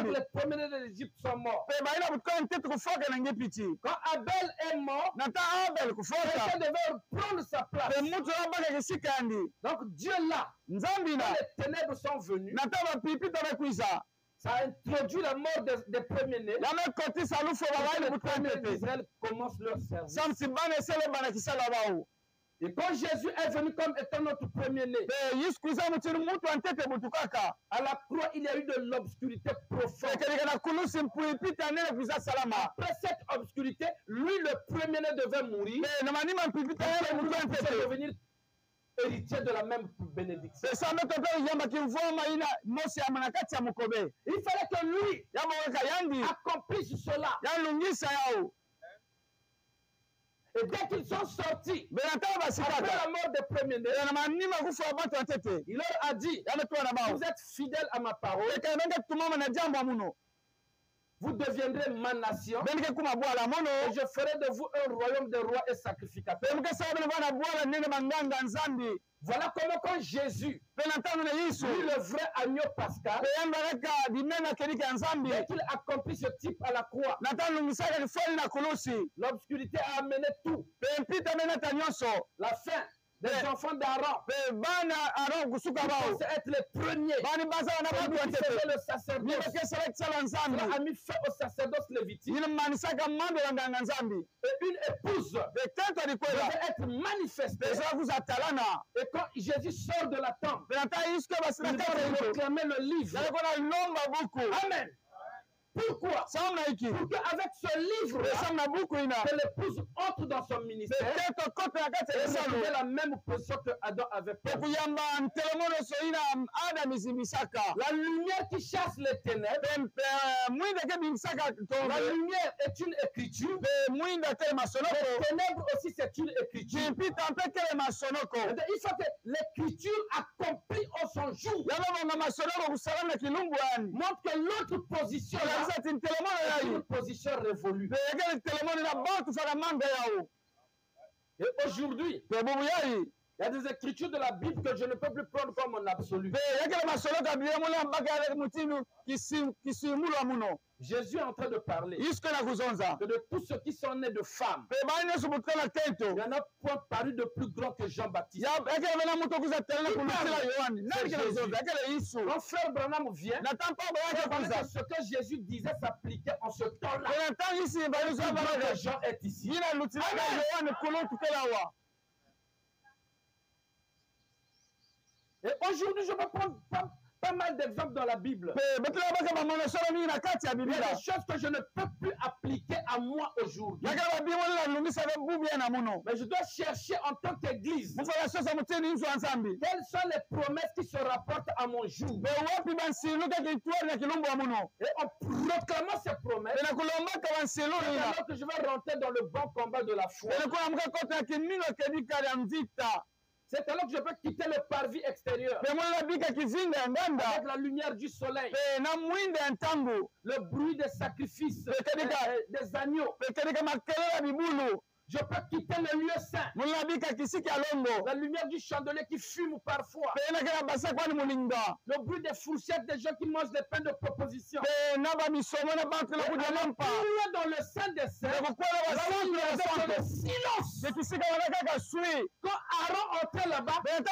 que les premiers-nés de l'Égypte sont morts. baina butuka ntete kufoka na ngepiti. Quand Abel est mort, Nata Abel kufoka. quelqu'un devait prendre sa place. Pe mutu abaka kisika yandi. Donc Dieu là, Nzambi quand na. les ténèbres sont venues, Nata ba pipi ta bakwisa. ça a introduit la mort des premiers-nés. La me koti salufo Et baina les butuka premiers ntete. d'Israël commencent leur service. Samsi bana sele bana kisala bao. Et quand Jésus est venu comme étant notre premier-né, Pe yiskuza mutini mutu antete butukaka. à la croix, il y a eu de l'obscurité profonde. Kelika na kulusi mpipita nene kuza salama. Après cette obscurité, lui, le premier-né devait mourir. Pe na manima mpipita Et nene nous butuka puissions ntete. devenir héritiers de la même bénédiction. Pe sambe toto yamba kimvoma ina mosi ya manakati ya mukobe. Il fallait que lui Yamba weka yandi. accomplisse cela. Yalungisa yao. Et dès qu'ils sont sortis, Benata après basikata. la mort des premiers-nés, Na manima kufa batu antete. il leur a dit, Yametuwa na bao. vous êtes fidèles à ma parole, Eka nenge tumama na jambo muno. vous deviendrez ma nation, Benike kuma bwala mono. et je ferai de vous un royaume de rois et sacrificateurs. Bemuke sababu ni bwana bwala nene manganga nzambi. Voilà comment quand Jésus, Benata na Yesu. lui le vrai agneau pascal, Pe yamba reka dinena kelika nzambi. dès qu'il accomplit ce type à la croix, Nata lungisaka ni foli na kulusi. l'obscurité a amené tout. Pe mpita menata nyonso. La fin des enfants d'Aaron, Pe bana Aaron kusuka qui bao. pensaient être les premiers, Bani baza na celui batu qui antete. faisait le sacerdoce, Nibeke select sala nzambi. cela a mis fin au sacerdoce lévitique, Yini manisaka mambo ya nganga nzambi. et une épouse Pe tento likwela. devait être manifestée. Pe za kuza talana. Et quand Jésus sort de la tente, Benata Yesu ke basina il kata va hilo. proclamer le livre. Yale kona lomba buku. Amen. Pourquoi? Samna hiki. Pour qu'avec ce livre, Pe samna buku ina. que l'épouse entre dans son Pe ministère tento kote na kati et ya esalo. retrouver la même position que Adam avait Pe pris. kuyamba ntelemono so ina Adam izimisaka. La lumière qui chasse les ténèbres, Pe mwinde ke bimisaka la tonge. lumière est une écriture. Pe mwinde ke masonoko. Les ténèbres aussi, c'est une écriture. Chimpita mpe ke masonoko. Et il faut que l'écriture accomplie en son jour Yaba bonga masonoko kusala na kilumbu yani. montre que l'autre position là, Yalisa ti ntelemono est yayi. une position révolue. Pe yeke ntelemono na batu faka manga yao. Et aujourd'hui, Pe bubu yayi. il y a des écritures de la Bible que je ne peux plus prendre comme un absolu. Pe yeke masonoko abiye mula mpaka yale mutinu kisimulwa muno. Jésus est en train de parler Isko na kuzonza. que de tous ceux qui sont nés de femmes, Pe bani yesu butuka na il tento. n'y en a point paru de plus grand que Jean-Baptiste. Ya yeke bena muto kuza tele kulusila Yohani. Nani kena Jésus. kuzonza? Yeke Yesu. Quand frère Branham vient, Na tampa ba il yake fallait kuza. que ce que Jésus disait s'appliquait en ce temps-là. Pe na tangi isi ba Le Yesu plus grand abana. que Jean est ici. Yina lutila ka Yohani kulo tukela wa. Et aujourd'hui, je vais prendre pas mal d'exemples dans la Bible. Pe betula baka ba mona solo ni na kati ya Il y a Biblia. des choses que je ne peux plus appliquer à moi aujourd'hui. Yake ba bimo la lungisa be bubu ya na muno. Mais je dois chercher en tant qu'église Mufala sosa mutini nso ansambi. quelles sont les promesses qui se rapportent à mon jour. Pe wapi ba nsilu ke kitwari na kilumbu wa muno. Et en proclamant ces promesses, Pe na kulomba ka ba nsilu c'est ina. alors que je vais rentrer dans le bon combat de la foi. Pe na kuna mga kota ya kimino kedika ya mvita. C'est alors que je peux quitter le parvis extérieur Pe mwana bika kizinga ya nganda. avec la lumière du soleil, Pe na mwinde ya ntangu. le bruit des sacrifices, des agneaux. Pe kedika makelele ya bibulu. Je peux quitter le lieu saint, Mwana bika kisiki ya longo. la lumière du chandelier qui fume parfois, Pe na kena basa kwani mulinga. le bruit des fourchettes des gens qui mangent des pains de proposition. Pe na ba misomo na bantu na kuja nampa. Plus dans le sein des saints, Pe kukwela ba là où il santu y ya avait le santu. silence. Pe kisika wana kaka sui. Quand Aaron entrait là-bas, Pe ta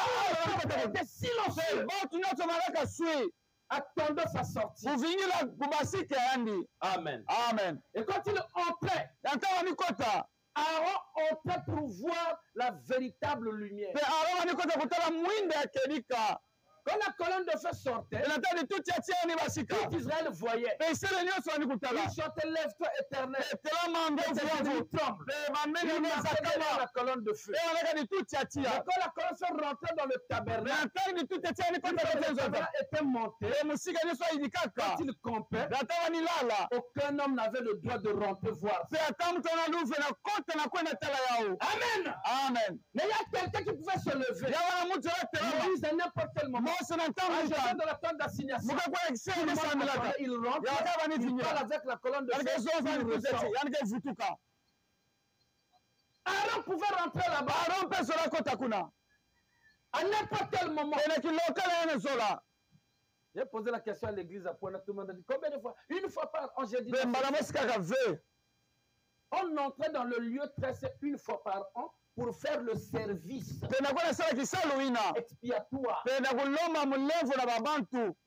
il était silencieux, bantu nyonso malaka sui. attendant sa sortie. Kuvingila kubasika yandi. Amen. Amen. Et quand il entrait, Yantawa ni kota. Aaron entrait pour voir la véritable lumière. Pe aroma ni kota kutala mwinde ya kedika. Quand la colonne de feu sortait, Inataka ni tuti atia ni basika. tout Israël voyait. Pe isele nyonso ni kutala. Il chantait lève-toi éternel. Tela manga Les ufuwavu. ennemis tremblent. Pe mameni Il ni marchait derrière la zakama. colonne de feu. Pe wanaka ni tuti Et atia. quand la colonne de feu rentrait dans le tabernacle, Inataka ni tuti atia ni une kota fois que kote le nzota. tabernacle était monté, Pe musika nyonso idikaka. quand il campait, Inataka ni lala. aucun homme n'avait le droit de rentrer voir. Pe ata mtu analuve na kota na kwenda tela yao. Amen. Amen. Mais il y a quelqu'un qui pouvait se lever. Yawana mtu yote. Moïse à n'importe quel moment. Mose na Ah, ntango je vais nta. dans la tente d'assignation. Muka kwa kisema Tout le ni monde samilaka. attendait, il rentre, Yakaba ni il vinya. parle avec la colonne de feu, Yanike zoza ni il tuti ressort. atia. Yanike vutuka. Aaron pouvait rentrer là-bas Aaron pe sola kota kuna. à n'importe quel moment. Ene kilokala ene sola. J'ai posé la question à l'église à Pointe, tout le monde a dit combien de fois? Une fois par an, j'ai dit. On entrait dans le lieu très saint une fois par an pour faire le service expiatoire.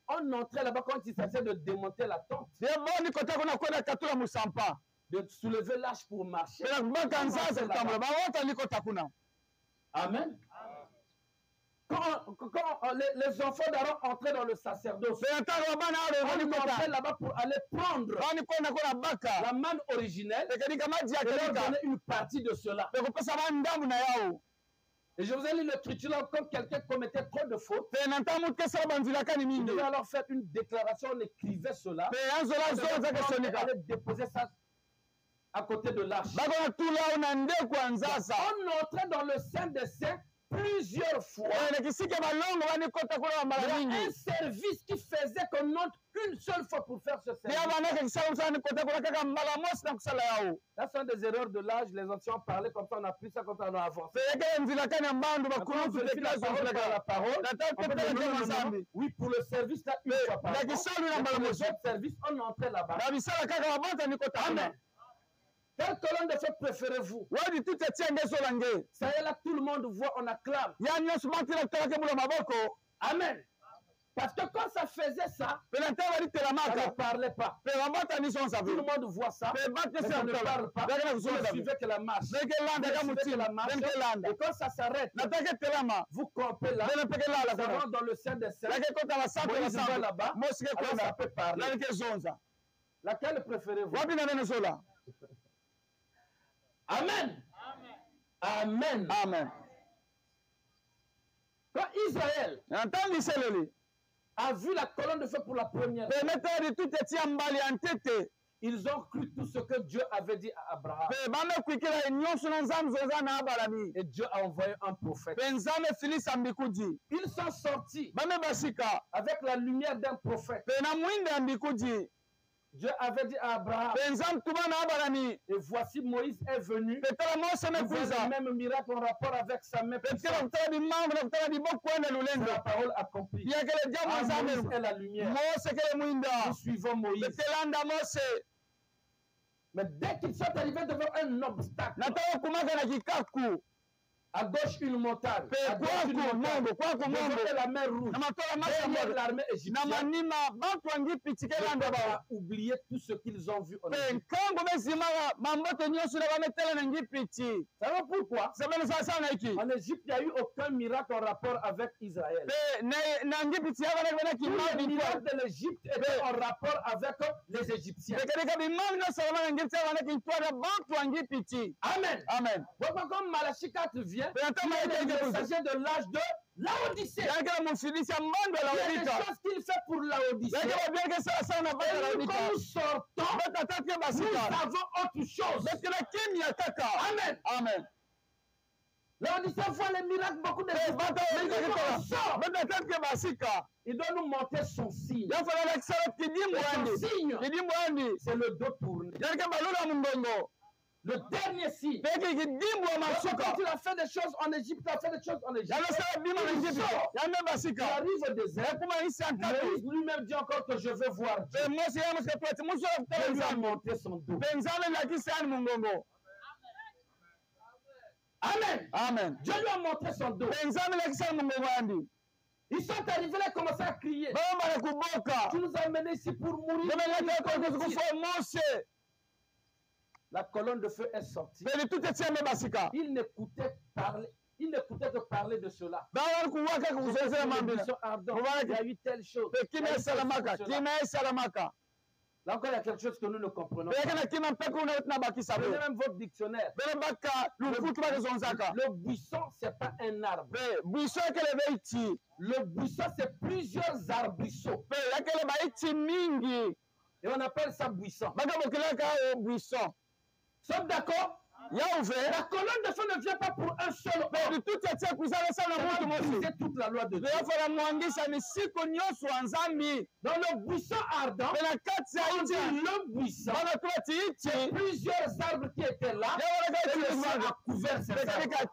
On entrait là-bas quand il s'agissait de démonter la tente, de soulever l'âge pour marcher. Amen. Quand les enfants d'Aaron entraient dans le sacerdoce, on entrait là-bas pour aller prendre la manne originelle et leur donner une partie de cela. Et je vous ai lu le truc là, quand quelqu'un commettait trop de fautes, il devait alors faire une déclaration, on écrivait cela, on allait déposer ça à côté de l'arche. On entrait dans le sein des saints plusieurs fois. Il y a un service qui faisait qu'on entre une seule fois pour faire ce service. Ça sont des erreurs de l'âge. Les anciens ont parlé comme ça, on a pris ça quand on a avancé. La parole. Oui, pour le service, là, une fois par an. Pour les autres services, on entrait là-bas. Amen. Quelle colonne de feu préférez-vous? Ça y est là, tout le monde voit, on acclame. Amen. Parce que quand ça faisait ça, ça ne parlait pas. Tout le monde voit ça, mais ça ne parle pas. Vous ne suivez que la marche. Et quand ça s'arrête, vous campez là, ça rentre dans le sein des saints. Moïse va là-bas, alors ça peut parler. Laquelle préférez-vous? Amen. Amen. Amen. Quand Israël a vu la colonne de feu pour la première fois, ils ont cru tout ce que Dieu avait dit à Abraham. Et Dieu a envoyé un prophète. Ils sont sortis avec la lumière d'un prophète. Dieu avait dit à Abraham, et voici Moïse est venu, il voit le même miracle en rapport avec sa main puissante. C'est la parole accomplie. Moïse est la lumière. Nous suivons Moïse. Mais dès qu'ils sont arrivés devant un obstacle, à gauche une montagne, à droite une montagne, devant la mer rouge, derrière l'armée égyptienne, on a oublié tout ce qu'ils ont vu en Égypte. Savez pourquoi? En Égypte, il n'y a eu aucun miracle en rapport avec Israël. Tous les miracles de l'Égypte étaient en rapport avec les Égyptiens. Amen. Amen. Quand Malachie 4 vient, il est le messager de l'âge de Laodicée. Il y a des choses qu'il fait pour Laodicée. Et nous, quand nous sortons, nous avons autre chose. Amen. Amen. Laodicée voit les miracles, beaucoup de choses. Il doit nous montrer son signe. Son signe, c'est le dos tourné. Le dernier signe. Quand tu as fait des choses en Égypte, tu as fait des choses en Égypte. Il arrive au désert. Moïse lui-même dit encore que je veux voir Dieu. Dieu lui a montré son dos. Amen. Amen. Dieu lui a montré son dos. Ils sont arrivés là et commencé à crier. Tu nous as amenés ici pour mourir. La colonne de feu est sortie. Il n'écoutait que parler de cela. Il y a eu telle chose. Là encore, il y a quelque chose que nous ne comprenons pas. Prenez même votre dictionnaire. Le buisson, ce n'est pas un arbre. Le buisson, c'est plusieurs arbrisseaux. Et on appelle ça buisson. Sommes d'accord? La colonne de feu ne vient pas pour un seul homme. C'est toute la loi de Dieu. Dans le buisson ardent, le buisson, c'est plusieurs arbres qui étaient là. Et le feu a couvert ces arbres.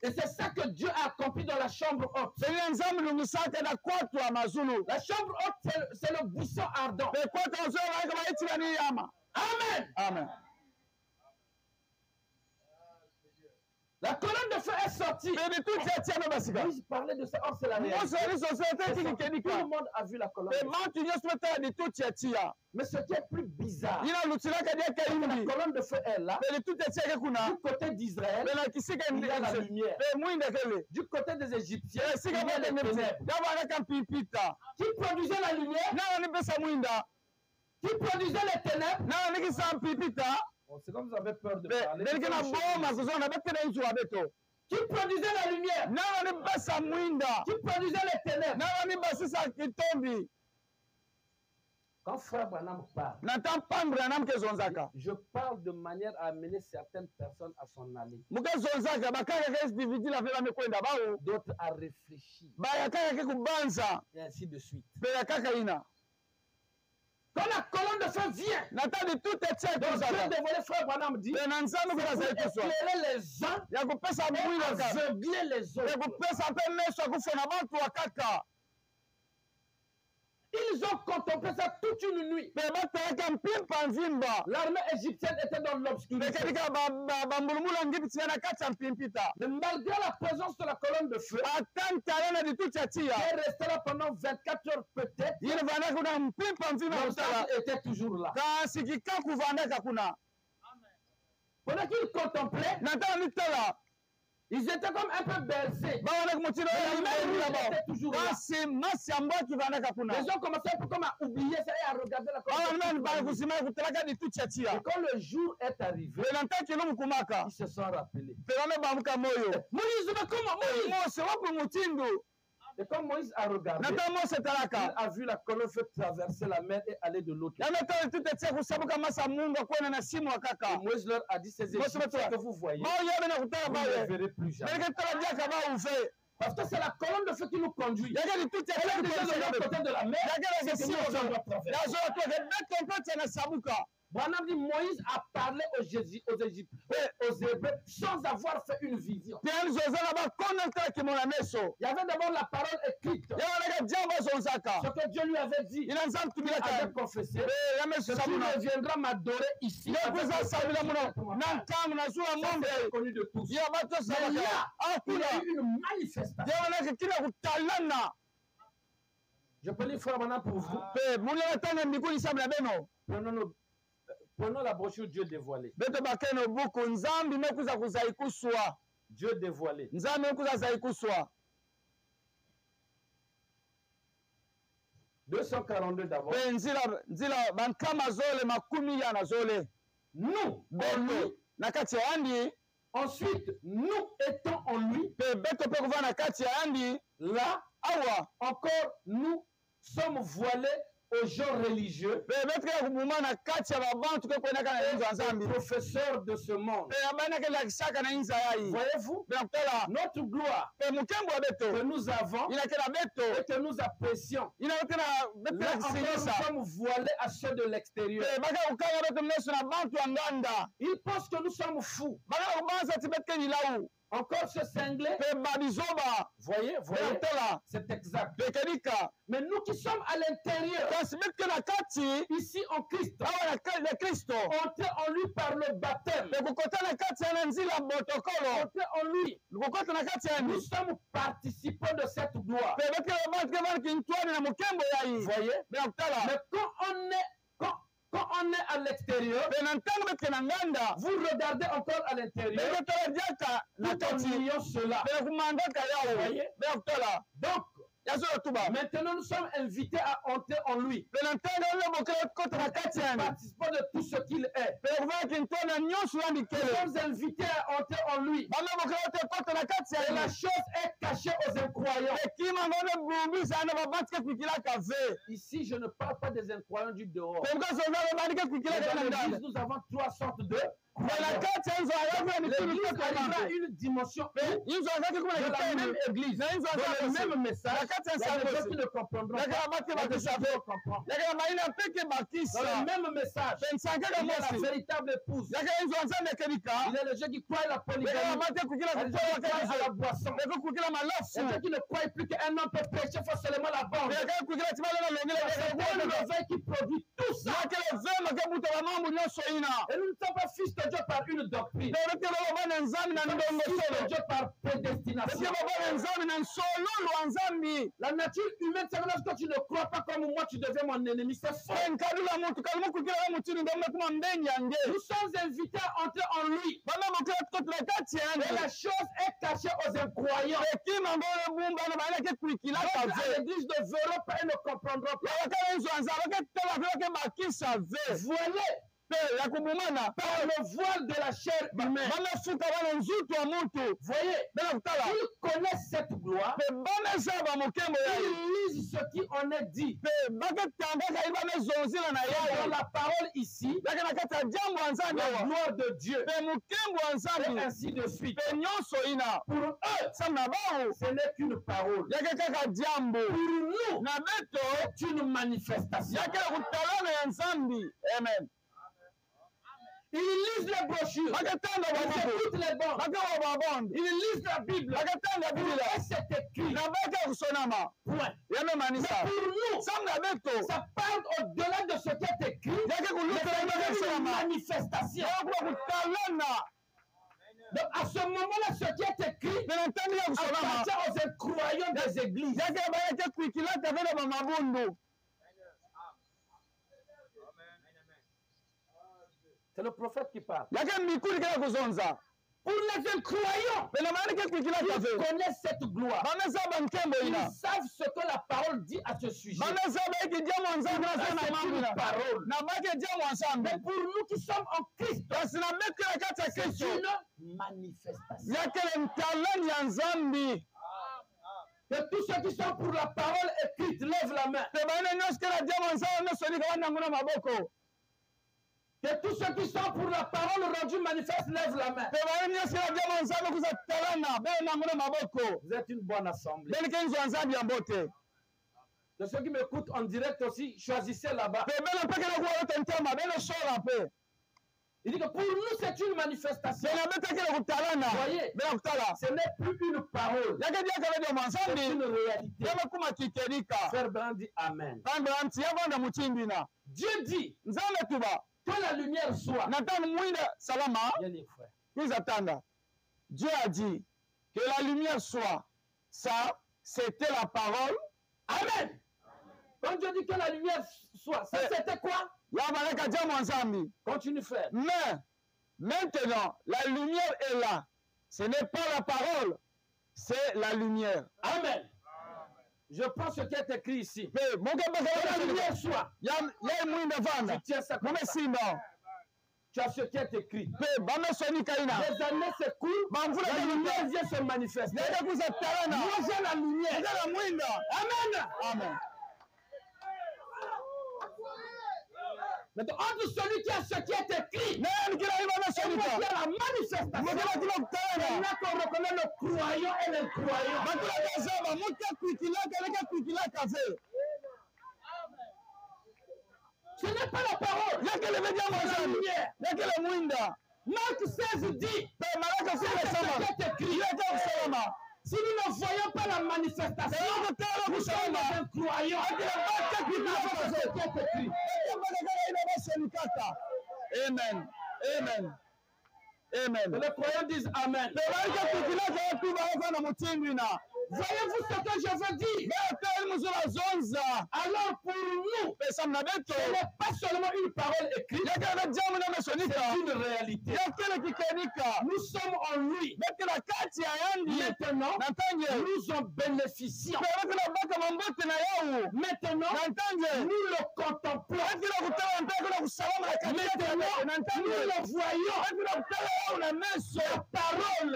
Et c'est ça que Dieu a accompli dans la chambre haute. Seigneur nzambe lungisaka na kwatu ya mazulu. La chambre haute, c'est le buisson ardent. Pe kwatu ozo ba ka itira ni yama. Amen. Amen. La colonne de feu est sortie. Pe tout tia no basika. Oui, je parlais de ça. Or, c'est la Mo réalité. so ni société C'est qui sorti. kedi Tout le ka. monde a vu la colonne. Pe de feu. mantu nyo sweta di tout tia. Mais ce qui est plus bizarre, Ina lutila ka dia ka c'est que la indi. colonne de feu est là. Pe tout tia ke kuna. Du côté d'Israël, Pe na kisika il y a la lumière. Pe muinde kele. Du côté des Égyptiens, Pe il sika y a ba les de ténèbres. Daba na kan pipita. Qui produisait la lumière? Na ni pesa muinda. Qui produisait les ténèbres? Na ni kisam pipita. Bon, c'est comme vous avez peur de Pe parler. delike na boma kuzona bekele nzu abeto. Qui produisait la lumière? Na ni pesa muinda. Qui produisait les ténèbres? Na ni basisa kitombi. Quand Frère Branham parle, Na tampambra nam ke zonzaka. je parle de manière à amener certaines personnes à s'en aller, Muke zonzaka bakaka ke SDVD la vela mekwenda bao. d'autres à réfléchir, Baya kaka ke kubanza. et ainsi de suite. Pe ya kaka ina. Quand la colonne de feu vient, Natali tout est donc Dieu zonzaka. dévoilé, Frère Branham dit, Pe na nzambe c'est kuna pour zaidi swa. éclairer les uns Ya kupesa et mwina ka. aveugler les Ya autres. kupesa pe meso kufona bantu wakaka. Ils ont contemplé ça toute une nuit. Pe bataka mpimpa nzimba. L'armée égyptienne était dans l'obscurité. Pe kadika bambulumula ngipiti na kacha mpimpita. Mais malgré la présence de la colonne de feu, Atanta na di tout elle tia. est restée là pendant 24 heures peut-être. Yile vana kuna mpimpa nzima utala. L'obstacle était toujours là. Kasi kikaku vandaka kuna. Pendant qu'ils contemplaient, Natala mitala. ils étaient comme un peu bercés. Bawana kumutino Mais ya la main mbele rouge ba. était toujours là. Kasi masi ambao kivandaka kuna. Les gens commençaient un peu comme à oublier ça et à regarder la colonne Bawana de mani ba feu. kusima kutelaka di tout Et tia. quand le jour est arrivé, Pe nantaki no mukumaka. ils se sont rappelés. Pe bame bamuka moyo. Moïse, mais comment Moïse? Mose wapi mutindo. Et quand Moïse a regardé, Nata Mose il talaka. a vu la colonne de feu traverser la mer et aller de l'autre. Ya natali tout tia kusabuka masa Mungu kwenda na simu Et wakaka. Moïse leur a dit, ces Moïse, Égyptiens que vous voyez, Bao yabe na kutala vous ne les bawe. verrez plus jamais. Bereke tala diaka ba ufe. Parce que c'est la colonne de feu qui nous conduit. Yaka di tout tia Elle est déjà de l'autre côté de la mer. Yaka C'est na que simu nous, on doit Ya traverser. zo to ke beto mpete na sabuka. Branham dit, Moïse a parlé aux Égyptiens, aux Hébreux, sans avoir fait une vision. Tiani zozala ba kona tala kimona meso. Il y avait d'abord la parole écrite. Ya wana jambo zonzaka. Ce que Dieu lui avait dit. Ina nzam Il tumila avait ka. confessé. Ya Que meso tu sabuna. reviendras m'adorer ici. Ya avec kuza le sabila muno. Seigneur. Na tamu na zuwa Ça, mombe. c'est connu de tous. Ya bato Mais sabaka. là, il y Akuna. a eu une manifestation. Ya wana kila kutalana. Je peux lire frère maintenant pour vous. Pe mulala tanga mbikuni sabila beno. Prenons la brochure Dieu dévoilé. Beto bakeno buku nzambi mekuza kuzaikuswa. Dieu dévoilé. Nzambi mekuza zaikuswa. 242 d'abord. Pe nzila bankama zole makumi ya na zole. Nous, en Beto lui. na kati ya andi. Ensuite, nous étant en lui. Pe beto pe kuva na kati ya andi. Là, Awa. encore, nous sommes voilés aux gens religieux, Pe beto ya kumuma na kati ya babantu ke kwenda kana inzo aux nzambi. professeurs de ce monde. Pe abana ke la kisaka na inza yai. Voyez-vous, Pe kutala. notre gloire Pe mukembo wa que beto. nous avons Ina kela beto. et que nous apprécions. Ina kela beto Là ya encore, nous kisinisa. sommes voilés à ceux de l'extérieur. Pe baka ukanga beto meso na bantu anganda. Ils pensent que nous sommes fous. Baka kubanza ti beto ke nilau. Encore ce cinglé. Pe babizoba. Voyez, Pe voyez, kutala. c'est exact. Pe kedika. Mais nous qui sommes à l'intérieur, Kasi beto ke na kati. ici en Christ, Awa na kati ya Kristo. entrés en lui par le baptême, Pe kukota na kati ya na nzila botokolo. entrés en lui, Kukota na kati ya nous ni. sommes participants de cette gloire. Pe beto ke bantu ke bana kintwani na mukembo yai. Voyez, Pe kutala. mais quand on est à l'extérieur, Pe na ntango beto ke na nganda. vous regardez encore à Pe l'intérieur, kutala diaka na tout en kati. ayant cela. Pe kumandaka yao. Voyez. Pe kutala. Donc, Yazo tuba. maintenant nous sommes invités à entrer en lui. Pe na ntango le bokela kota na kati ya ni. Participants de tout ce qu'il est. Pe kuva kintwani nyonso ya Nous mikele. sommes invités à entrer en lui. Bana bokela te kota na kati Et ya la ni. chose est cachée aux incroyants. Ekima ngone bumbisa na babatike kwikilaka ve. Ici, je ne parle pas des incroyants du dehors. Pe mkaso na babandike Et kwikilaka dans na l'église, ndani. nous avons trois sortes de Pe na croyants. kati ya l'église arrivera à une dimension où, dans la même église, dans le même message, il y a des gens qui ne comprendront pas. Il y a des gens qui vont comprendre. Dans le même message, il y a la véritable épouse. Il y a les gens qui croient à la polygamie. Il y a les gens qui croient à la boisson. Il y a des gens qui ne croient plus qu'un homme peut pécher, il faut seulement la bande. C'est le réveil qui produit tout ça. Et nous ne sommes pas fils de Dieu par une doctrine. Nous sommes fils de Dieu par prédestination. La nature humaine, c'est lorsque tu ne crois pas comme moi, tu deviens mon ennemi. C'est faux. Nous sommes invités à entrer en lui. Et la chose est cachée aux incroyants. L'église ne verront pas et ne comprendront pas. Voilà. Par le voile de la chair humaine. Voyez, ils connaissent cette gloire. Ils lisent ce qui en est dit. Dans la parole ici, la gloire de Dieu. Et ainsi de suite. Pour eux, ce n'est qu'une parole. Pour nous, c'est une manifestation. Amen. Ils lisent les brochures. Ils écoutent les bandes. Ils lisent la Bible. Et c'est écrit. Point. Mais pour nous, ça parle au-delà de ce qui est écrit. C'est une manifestation. Donc à ce moment-là, ce qui est écrit appartient aux incroyants des églises. C'est le prophète qui parle. Pour les incroyants, ils connaissent cette gloire. Ils savent ce que la parole dit à ce sujet. C'est une parole. Mais pour nous qui sommes en Christ, c'est une manifestation. Que tous ceux qui sont pour la parole écrite lèvent la main. Que tous ceux qui sont pour la parole rendue manifeste lèvent la main. Vous êtes une bonne assemblée. De ceux qui m'écoutent en direct aussi, choisissez là-bas. Il dit que pour nous, c'est une manifestation. Vous voyez, ce n'est plus une parole. C'est une réalité. Frère Brand dit Amen. Dieu dit que la lumière soit. Dieu a dit que la lumière soit. Ça, c'était la parole. Amen. Quand Dieu dit que la lumière soit, ça c'était quoi? Continue frère. Mais maintenant, la lumière est là. Ce n'est pas la parole, c'est la lumière. Amen. Je prends ce qui est écrit ici. Que la lumière soit. Tu tiens ça comme ça. Tu as ce qui est écrit. Les années s'écoulent, la lumière vient se manifester. Moi j'ai la lumière. Amen. Amen. Maintenant, entre celui qui a ce qui est écrit et moi qui a la manifestation, c'est là qu'on reconnaît le croyant et l'incroyant. Ce n'est pas la parole. C'est la lumière. Marc 16 dit, si nous ne voyons pas la manifestation, nous sommes incroyants. Amen. Amen. Amen. Les croyants disent Amen. Voyez-vous ce que je veux dire? Alors pour nous, ce n'est pas seulement une parole écrite, c'est une réalité. Nous sommes en lui. Maintenant, nous en bénéficions. Maintenant, nous le contemplons. Maintenant, nous le voyons. La parole,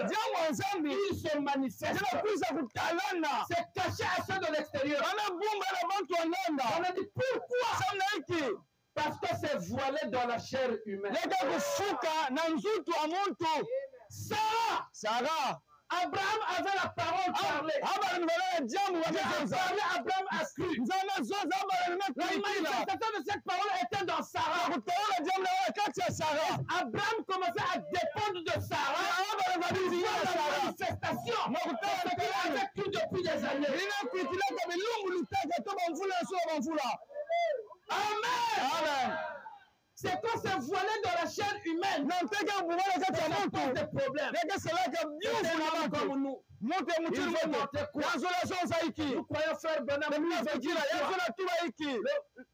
il se manifeste. C'est caché à ceux de l'extérieur. On a dit pourquoi Parce que c'est voilé dans la chair humaine. leka kufuka na nzutu wa muntu. Sarah, Abraham avait la parole parlée. habari nibala jambo Dieu a wamezenza. parlé, Abraham a cru. Nzana zoza habari La nimekuikila. manifestation de cette parole était dans Sarah. Kutoka jambo na kati ya Sarah. Abraham commençait à dépendre de Sarah. Habari Pour nibala voir la Sarah. manifestation. Parce qu'il avait cru depuis des années. Ninakuikila kama lungu lutaka toba mvula sio mvula. Amen. Amen. C'est quand c'est voilé dans la chair humaine. Nantaka bubala kati ya Ça pose muntu. des problèmes. Leka seleka C'est biufu na un homme muntu. comme nous. Muntu Il mutiri veut moto. montrer quoi? Yanzola so saiki. Nous croyons faire Benham. Ninakuikila yanzola tuba iki.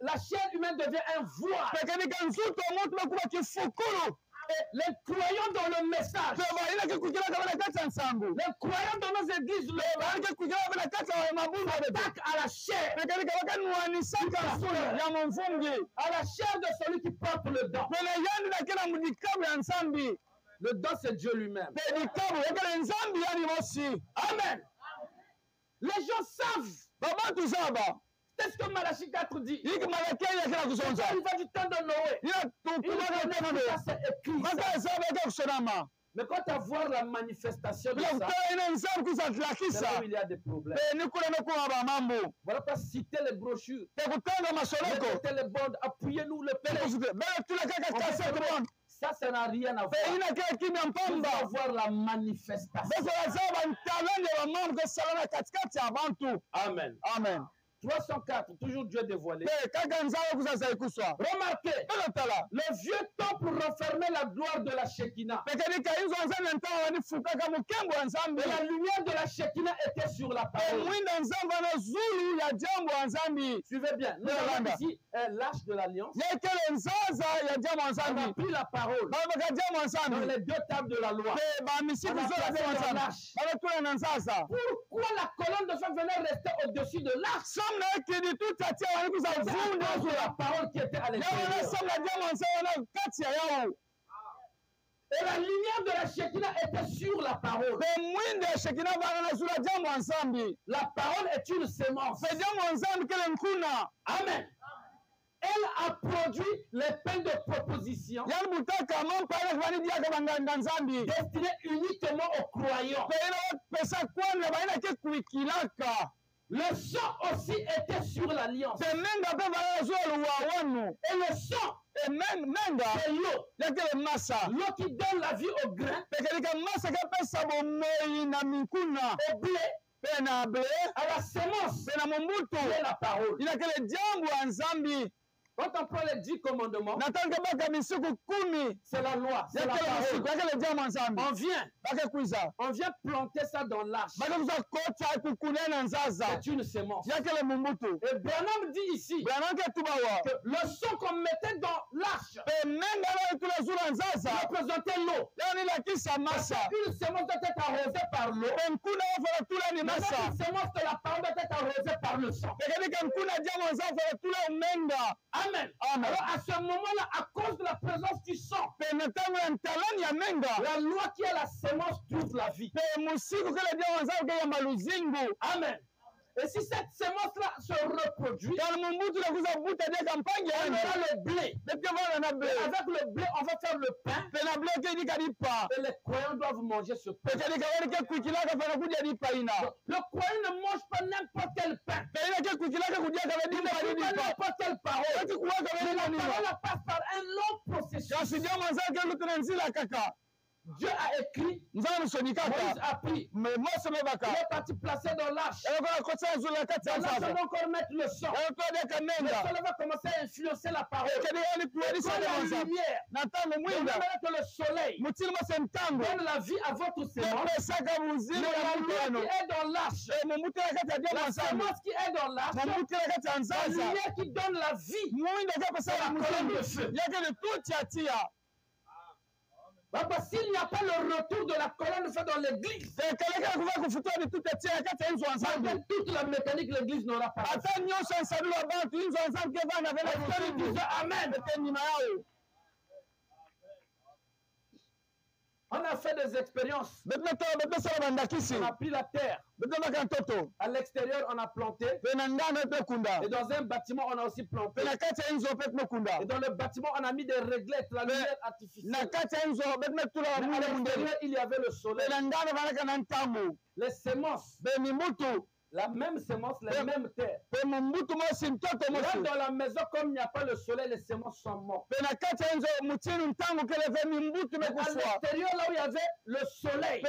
La chair humaine devient un voile. Pekanika nzuto muntu bakuba kifukuru. Et les croyants dans le message, Peba ina kikuikila kama na kati ya nsangu. les croyants dans nos églises, Peba kikuikila kama na kati ya mabunda bebe. l'attaque à la chair, Pekanika wakanuanisaka ya mumfungi. à la chair de celui qui porte le don. Pena yani na kila mudikabu ya nsambi. Le don, c'est Dieu lui-même. Pedikabu yakala nsambi yani mosi. Amen. Les gens savent. Babantu saba. C'est ce que Malachie 4 dit. Hiki malakeli yakila kusonza. Il va du temps de Noé. Ila Il tukumaka connaît tena que be. ça, c'est écrit. ça. Maka saba yake kusonama. Mais quand tu vas voir la manifestation de Bila ça, kutana ina nsambi c'est là kusatlakisa. où il y a des problèmes. Pe nikula nokuwa ba mambo. Voilà pas citer les brochures. Te kutanga masoloko. Mettez les bandes, appuyez-nous le Te père. kusute. Bela tula kaka kasa kubon. Ça n'a rien à Pe voir. ina kila kimya On mpamba. va voir la manifestation. Bese basaba ntalande ba mambo kesalana katikati ya bantu. Amen. Amen. 304, toujours Dieu dévoilé. Pe kaka nzala kusasa ikuswa. Remarquez, Bela tala. le vieux temps pour renfermer la gloire de la Shekinah. Pekanika hizo nzambi ntawa wanifukaka mukembo wa nzambi. Et la lumière de la Shekinah était sur la parole. Mwinda nzambi ana zulu ya jambo wa nzambi. Suivez bien. Nous avons ici l'arche de l'alliance. Yekele nzaza ya jambo wa On a nzambi. pris la parole Babaka jambo wa dans nzambi. les deux tables de la loi. Pe ba misiku On a zote placé jambo wa dans nzambi. l'arche. Babatula na nzaza. Pourquoi la colonne de feu venait rester au-dessus de l'arche? Samna ekidi tutatia wani kuza C'est à vunde cause de la zula. parole qui était à Yawana l'intérieur. samna jambo wa nzambi wana kati ya yao. Et la lumière de la Shekinah était sur la parole. Pe mwinde ya shekina bana na zula jambo wa nzambi. La parole est une sémence. Pe jambo wa nzambi kele nkuna. Amen. Elle a produit les pains de proposition Yani butaka mampale kwani dia kabanganga nzambi. destinés uniquement aux croyants. Pe ina pesa kwana baina ke kuikilaka. Le sang aussi était sur l'alliance. Pe menga pe bana zula luwa wanu. Et le sang, Menga c'est l'eau. yakele masa. L'eau qui donne la vie au grain, Pekelika masa kapesa bomoi na mikuna. au blé, Pe na ble. à la sémence. Pe na mumbutu. C'est la parole. Inakele jambo wa nzambi. Quand on prend les 10 commandements, Natanga baka misiku 10. c'est la loi, c'est la Yakele misiku parole. yakele jambo wa nzambi. On vient planter ça dans l'arche. Baka kuza kota kukune na nzaza. C'est une sémence. Yakele mumbutu. Et Branham dit ici Brananke tubawa. que le sang qu'on mettait dans l'arche Pe menga na tula zula nzaza. représentait l'eau. Yani la kisa Parce masa. qu'une sémence doit être arrosée par l'eau. Pe nkuna wafala tula ni Maintenant, masa. une sémence de la parole doit être arrosée par le sang. Pekelika nkuna jambo wa nzaza wafala tula umenga. Amen. Amen. Alors à ce moment-là, à cause de la présence du sang, Pe natango ya ntalani ya menga. la loi qui est la sémence trouve la vie. Pe musiku kele jambo wa nzaza kaya maluzingu. Amen. Et si cette sémence-là se reproduit, Kana mumbutu na kuza buta dia kampanye on yani. aura le blé. Depuis vana na Et ble. avec le blé, on va faire le pain. Pe na ble ke dika dipa. Et les croyants doivent manger ce Pe pain. ke dika wani ke kuikilaka fana kudia dipa ina. Le croyant ne mange pas n'importe quel pain. Pe ina ke kuikilaka kudia ka Il ne dipa fait ni pas dipa. n'importe quelle parole. Eti kuwaka Mais wani la nini. parole passe par un long processus. Ya sija manza ke lutuna nzila kaka. Dieu a écrit, Nzana Moïse msoni kaka. a pris. Me mose me Il baka. est parti placer dans l'arche. Ela kwa kosa zula kati Dans ya l'arche, on sasa. va encore mettre le sang. Ela kwa deka Le menga. sang va commencer à influencer la parole. Ke dika ni tuwadi Quand sa la manza. lumière, Na tango on mwinga. va que le soleil Mutili mose mtango. donne la vie à votre sémence. Pe saka muzima Mais ya la loi mutano. qui est dans l'arche, E mumbutu ya kati ya dia la manzambi. sémence qui est dans l'arche, Mumbutu ya kati ya la nzaza. lumière qui donne la vie, Mwinda kapa c'est la sa colonne de muzimbi. feu. Yake ni tuti atia. Papa, s'il n'y a pas le retour de la colonne de feu dans l'église, Tekeleka kuva kufutua ni tuti atia kati ya inzo nzambi. malgré toute la mécanique, l'église n'aura pas. Ata nyonso nsabi wa bantu inzo nzambi ke vana vena Est-ce que nous kufutua. disons Amen? Ete nyima yao. On On a fait des expériences. On a pris la terre. À l'extérieur, on a planté. Et dans un bâtiment, on a aussi planté. Et dans le bâtiment, on a mis des réglettes, la lumière artificielle. À l'extérieur, il y avait le soleil. Les semences. La même semence, la même terre. Là, dans la maison, comme il n'y a pas le soleil, les semences sont mortes. À l'extérieur, là où il y avait le soleil,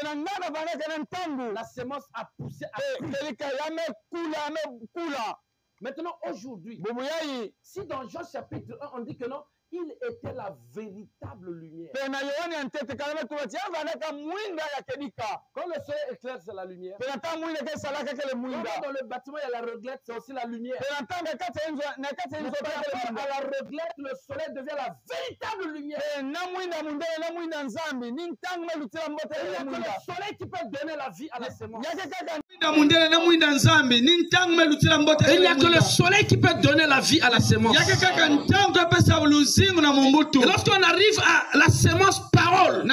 la semence a poussé à Maintenant, aujourd'hui, si dans Jean chapitre 1, on dit que non, il était la véritable lumière. Quand le soleil éclaire, c'est la lumière. Quand dans le bâtiment, il y a la reglette, c'est aussi la lumière. À la reglette, le soleil devient la véritable lumière. Il y a que le soleil qui peut donner la vie à la semence. Il n'y a que le soleil qui peut donner la vie à la semence. Et lorsqu'on arrive à la semence parole,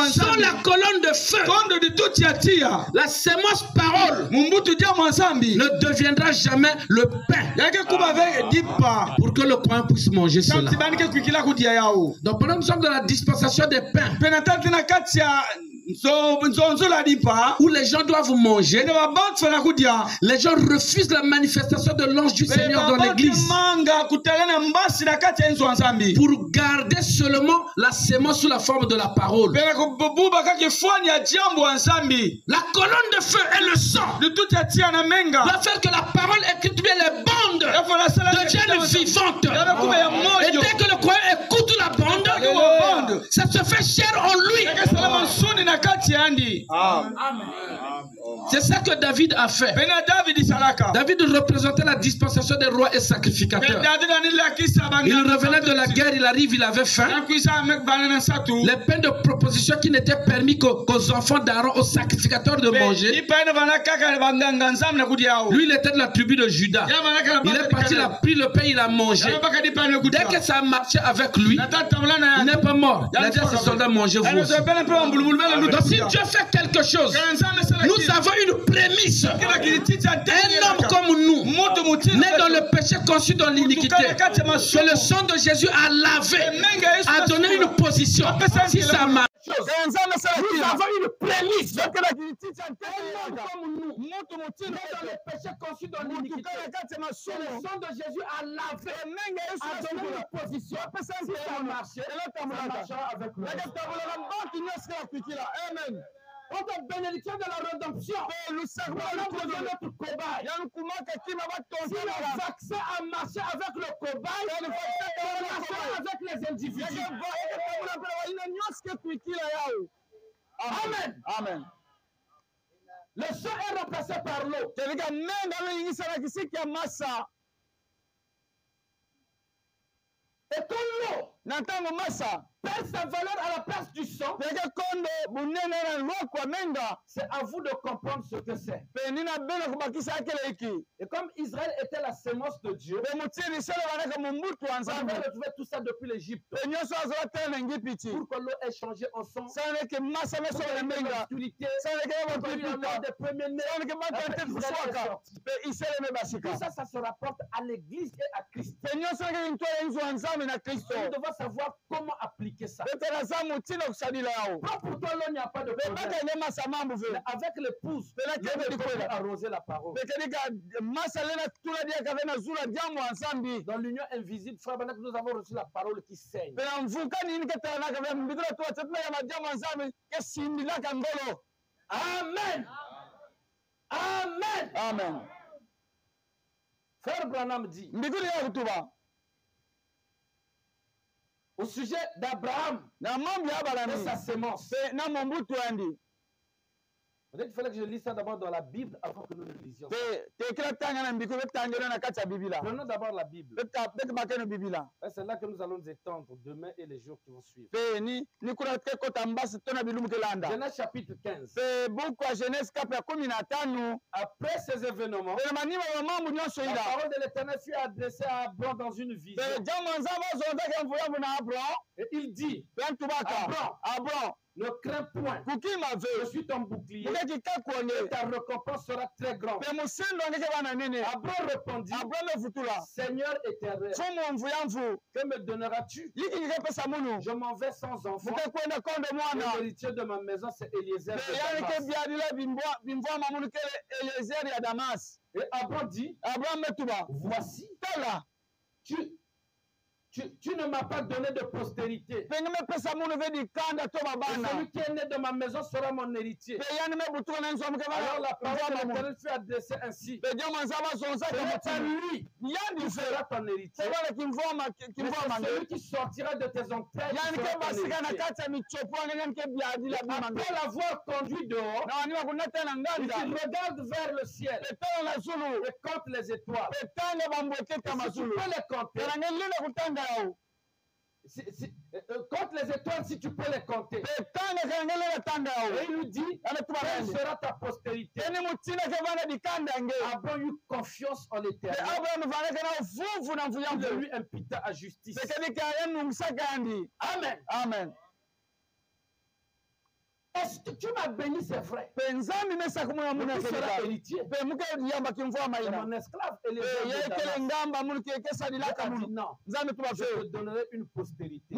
sur la colonne de feu, la semence parole ne deviendra jamais le pain pour que le croyant puisse manger cela. Donc pendant que nous sommes dans la dispensation des pains, où les gens doivent manger, les gens refusent la manifestation de l'ange du Seigneur dans l'église pour garder seulement la semence sous la forme de la parole. La colonne de feu et le sang doit faire que la parole écrite bien les bandes deviennent vivantes. Et dès que le croyant écoute la bande, ça se fait chair en lui. C'est ça que David a fait. David représentait la dispensation des rois et sacrificateurs. Il revenait de la guerre, il arrive, il avait faim. Les pains de proposition qui n'étaient permis qu'aux enfants d'Aaron, aux sacrificateurs de manger. Lui, il était de la tribu de Juda. Il est parti, il a pris le pain, il a mangé. Dès que ça marchait avec lui, il n'est pas mort. Il a dit à ses soldats, mangez vous aussi. Donc si Dieu fait quelque chose, nous avons une prémisse. Un homme comme nous, né dans le péché, conçu dans l'iniquité, que le sang de Jésus a lavé, a donné une position. Si ça marche, nous avons une prémisse. Un homme comme nous, né dans le péché, conçu dans l'iniquité, que le sang de Jésus a lavé, a donné une position. Si ça marche, ça marchera avec nous. Amen. Notre bénédiction de la rédemption, notre cobaye. Si le vaccin a marché avec le cobaye, on marchera avec les individus. Amen. Amen. Le sang est remplacé par l'eau. Et comme l'eau perd sa valeur à la place du sang, c'est à vous de comprendre ce que c'est. Et comme Israël était la semence de Dieu, on avait retrouvé tout ça depuis l'Égypte. Pour que l'eau ait changé en sang, pour des premiers-nés, tout ça, ça se rapporte à l'Église et à Christ. Nous devons savoir comment appliquer ça. Pas pour toi, l'eau, il n'y a pas de problème. Mais avec l'épouse, il faut arroser la parole. Dans l'union invisible, frère, maintenant que nous avons reçu la parole qui saigne. Amen. Amen. Amen. Frère Branham dit au sujet d'Abraham et sa semence. Peut-être qu'il fallait que je lise ça d'abord dans la Bible avant que nous le lisions. Prenons d'abord la Bible. C'est là que nous allons nous étendre demain et les jours qui vont suivre. Genèse chapitre 15. Après ces événements, la parole de l'Éternel fut adressée à Abraham dans une vision. Et il dit, Abraham, ne crains point, je suis ton bouclier, et ta récompense sera très grande. Abraham répondit, Seigneur éternel, que me donneras-tu? Je m'en vais sans enfant. L'héritier de ma maison, c'est Eliezer de Damas. Et Abraham dit, voici, tu ne m'as pas donné de postérité. Celui qui est né de ma maison sera mon héritier. Alors la parole de l'Éternel fut adressée ainsi. C'est pas lui qui sera ton héritier. Mais c'est celui qui sortira de tes entrailles. Après l'avoir conduit dehors, il regarde vers le ciel et compte les étoiles. Et si tu peux les compter, compte les étoiles si tu peux les compter. Et il lui dit, quelle sera ta postérité? Abraham eut confiance en l'Éternel. Il lui impita à justice. Amen. Amen. Est-ce que tu m'as béni, c'est vrai? Tu seras héritier. Mon esclave et les non, je te donnerai une postérité.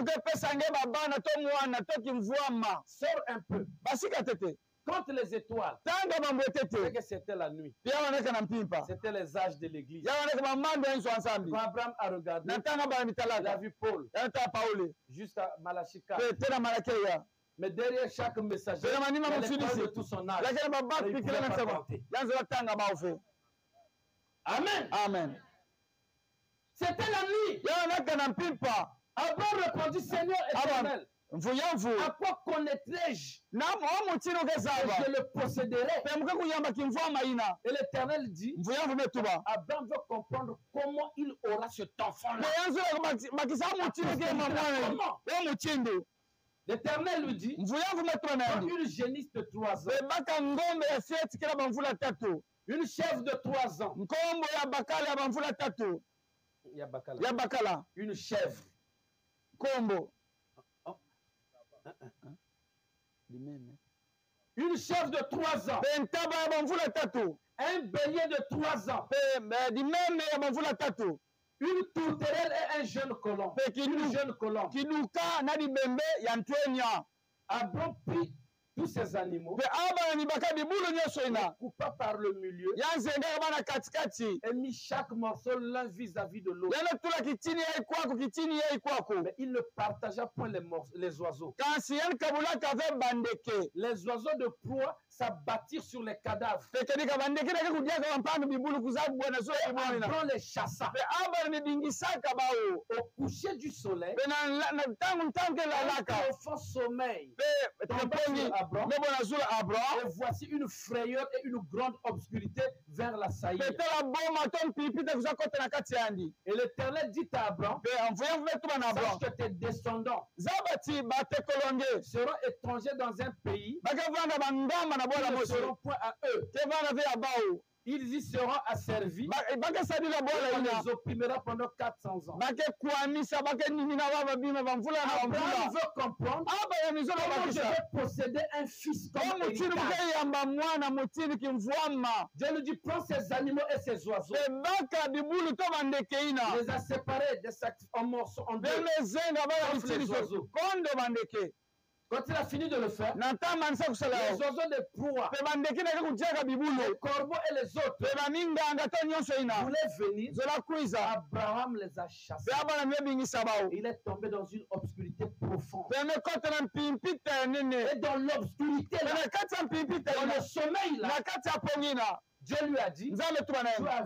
Sors un peu. Compte les étoiles. C'était la nuit. C'était les âges de l'église. Quand Abraham a regardé, il a vu Paul jusqu'à Malachie 4. Mais derrière chaque messager, il y a les paroles de tout son âge. Amen. Amen. C'était la nuit. Abraham répondit, Seigneur éternel, à quoi connaîtrai-je? Je le posséderai. Et l'Éternel dit, Abraham veut comprendre comment il aura cet enfant-là. L'Éternel lui dit, une génisse de 3 ans, une chèvre de 3 ans, une chèvre, une chèvre de 3 ans, un bélier de 3 ans, une tourterelle et un jeune colombe. Une jeune colombe. Abraham prit tous ces animaux, coupa par le milieu, et mit chaque morceau l'un vis-à-vis de l'autre. Mais il ne partagea point les oiseaux. Les oiseaux de proie s'abattirent sur les cadavres. Abraham les chassa. Au coucher du soleil, un profond sommeil Abraham, et voici une frayeur et une grande obscurité vers la saillie. Et l'Éternel dit à Abraham, sache que tes descendants seront étrangers dans un pays, ils ne seront point à eux. Ils y seront asservis. On les opprimera pendant 400 ans. Abraham veut comprendre comment je vais posséder un fils comme héritage. Dieu lui dit, prends ces animaux et ces oiseaux. Il les a séparés en morceaux, en deux. Les oiseaux. Quand il a fini de le faire, les oiseaux de proie, les corbeaux et les autres voulaient venir. Abraham les a chassés. Il est tombé dans une obscurité profonde. Et dans l'obscurité, dans le sommeil, là, Dieu lui a dit, tu as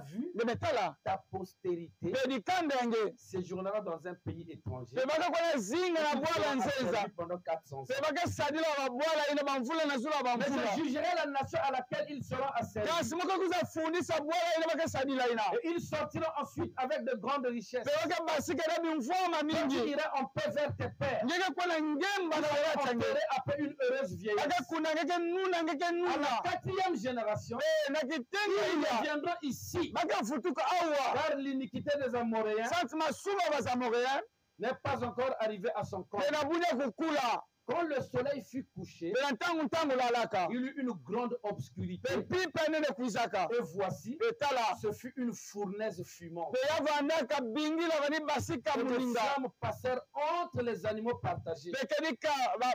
vu ngebetala ta postérité pe dikanda yange séjournera dans un pays étranger. pe bakakona zinga na bwala nzenza Pendant 400 ans. pe bakasadila babwala ina bamvula na zula Mais bamvula je jugerai la nation à laquelle ils seront asservis. kasi moko kuzafundisa bwala ina bakasadila ina Et ils sortiront ensuite avec de grandes richesses. pe bakabasikela bimfoma Toi, mingi tu iras en paix vers tes pères. ngeke kona ngemba na Tu bayatange enterré après une heureuse vieillesse. bakakuna ngeke nuna ngeke À nuna la 4e génération, na ils kitenga ina reviendront ici. bakafutuka awa Car l'iniquité des Amoréens santi masuba bazamoreya n'est pas encore arrivée à son corps. pe na bunya kukula Quand le soleil fut couché, pe na ntango ntango lalaka il y eut une grande obscurité. pe pipa enene kuizaka Et voici, pe tala ce fut une fournaise fumante. pe yavandaka bingila bani basika Et des mulinga flammes passèrent entre les animaux partagés. pe kedika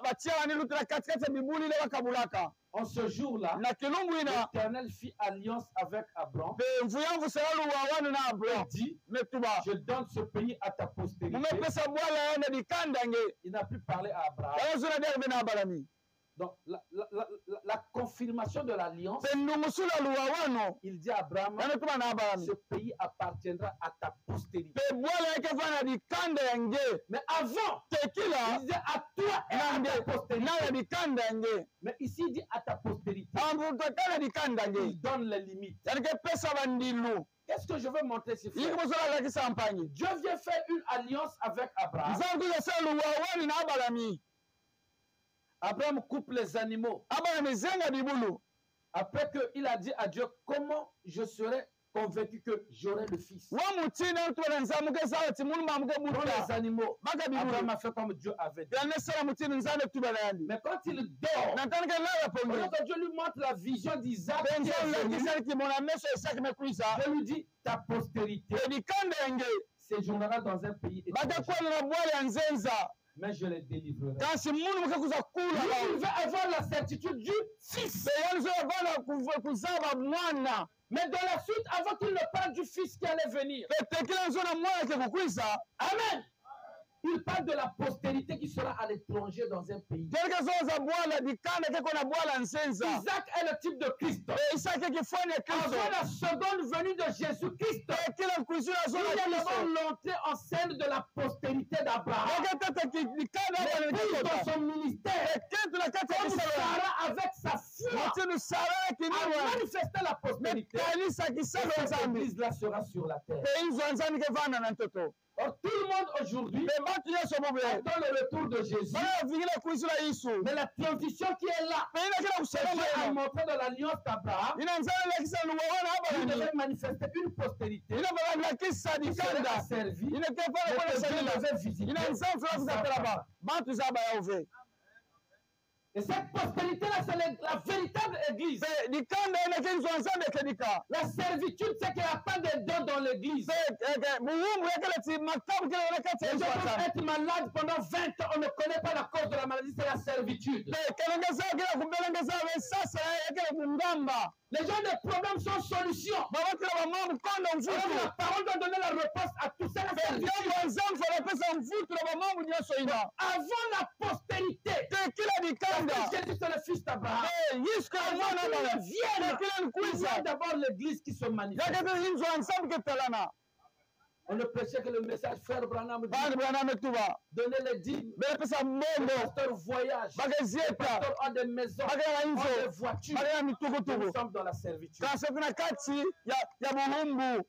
batiaka lutula katikati ya bibuli ile bakabulaka En ce jour-là, na kilungu ina l'Éternel fit alliance avec Abraham pe mvuyamvu sela luwawanu na et ablo dit, metuba je donne ce pays à ta postérité. mumepesa bwala yene dikandange Il n'a plus parlé à Abraham. ayozuna derbe na abalami Donc, la confirmation de l'alliance, pe ndungusula luwawano il dit à Abraham, yametuba na abalami ce pays appartiendra à ta postérité. pe bwala yake fana dikanda yange Mais avant, il tekila disait à toi et à ta postérité. naya dikanda yange Mais ici, il dit à ta postérité. amvutotala dikanda yange Il donne les limites. yanike pesa bandilu Qu'est-ce que je veux montrer, ces yiki frères? mosola lakisa mpanyi Dieu vient faire une alliance avec Abraham. nzanguza sela luwawani na abalami Abraham coupe les animaux. abalami zenga bibulu Après qu'il a dit à Dieu, comment je serai convaincu que j'aurai le fils. wa mutina utwala nzamuke sawa ti munu mamuke Pour les buta animaux, baka Abraham bibulu a fait comme Dieu avait dit. yanne sala mutina nzane tubala yandi Mais quand il dort, nantanike lala pongi pendant que Dieu lui montre la vision d'Isaac, qui benza est venu, lakisa kimona meso esaki mekuisa Dieu lui dit, ta postérité edikanda yange séjournera dans un pays étranger, batakwalira bwala ya nzenza mais je les délivrerai. kasi munu muke kuza kula Lui, il veut avoir la certitude du fils. beyani soyavana kuzaba mwana Mais dans la suite, avant qu'il ne parle du fils qui allait venir, petekila nzona mwana ke kukwisa Amen. Il parle de la postérité qui sera à l'étranger dans un pays. kelike soza bwala dikanda ke kona bwala nzenza Isaac est le type de Christ. isake kifani ya Avant kristo la seconde venue de Jésus-Christ, kila kuisula il zona y a kristo d'abord l'entrée en scène de la postérité d'Abraham. ekatata dikanda Mais dans son ministère, ekentu na kati ya comme bisalo Sarah avec sa foi, mutinu sara a yakiniwa manifesté la postérité. mekanisa kisalo Cette nzambi église-là sera sur la terre. pe inzwa nzambi ke vana na ntoto Or, tout le monde aujourd'hui pe batu nyonso bobe attend le retour de Jésus. bayavingila kuisula yesu Mais la transition qui est là, pe ina kila c'est Dieu a kusalama montré dans l'alliance d'Abraham, ina nzambi lakisa luwawana il abalani devait manifester une postérité ina balakisa qui serait dikanda asservie, ina mais kefana kona que Dieu salila devait visiter. ina nzambi fula kuzapela ba bantu zaba yauve Et cette postérité-là, c'est la véritable église. pe dikanda ina ke nzwa nzambi ekedika La servitude, c'est qu'il n'y a pas de dons dans l'église. pe muhumbu yakele ti makabu kile wana kati ya Les gens nzwa peuvent nzambi être malades pendant 20 ans, on ne connaît pas la cause de la maladie, c'est la servitude. pe kelengeza kila kumbelengeza be sasa yakele kungamba Les gens des problèmes sont solutions. babakila bamambu konda Alors mfutu la parole doit donner la réponse à tout ça. La servitude. jambo nzambi falapesa mfutu na bamambu nyonso ina Avant la postérité, te kila dikanda Jésus c'est le fils d'Abraham. yesu kala Avant mwana qu'il bala ne vienne, te kila il y a nkwisa d'abord l'église qui se manifeste. yakete inzwa nzambi ketalana On ne prêchait que le message, frère Branham dit, bani bwana metuba donnez les dîmes. belepesa Les mbongo pasteurs voyagent. Les bakezieta pasteurs ont des maisons, bakela ont des inzo voitures. bakela Nous mitukutuku sommes dans la servitude. kasi kuna kati ya buhumbu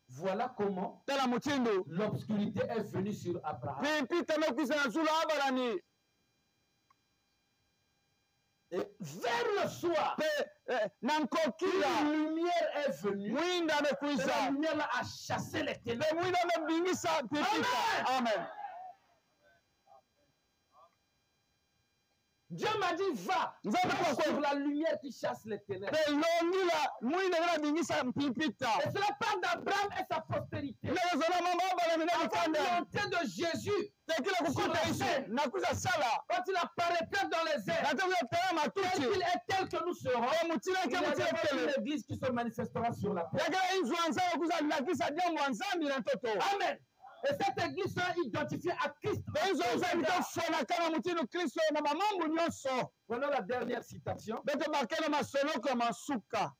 Voilà comment tala mutindo l'obscurité est venue sur Abraham. pimpita mekwisa na zulu abalani Et vers le soir, pe na nkokila une lumière est venue. mwinda Et la mekwisa lumière-là a chassé les ténèbres. pe mwinda mebingisa pipita amen Dieu m'a dit, va nzambe sur kwakwe la lumière qui chasse les ténèbres. pe longila mwinda kela bingisa mpipita Et cela parle d'Abraham et sa postérité. lekezona mama abalani na Avant bikanda l'entrée de Jésus, te kila kukota yesu nakuza sala quand il apparaîtra dans les airs, nate kuya tala tel matuti qu'il est tel que nous serons, pe mutina il y ke a mutina d'abord tele une église qui se manifestera sur la terre. yakela inzwa nzambe kuza lakisa jambo ya nzambi na ntoto Amen. Et cette église sera identifiée à Christ. pe inzwa nzambi tofona kama mutinu kristo na bamambu nyonso Prenons la dernière citation. beto bakele masonoko ya masuka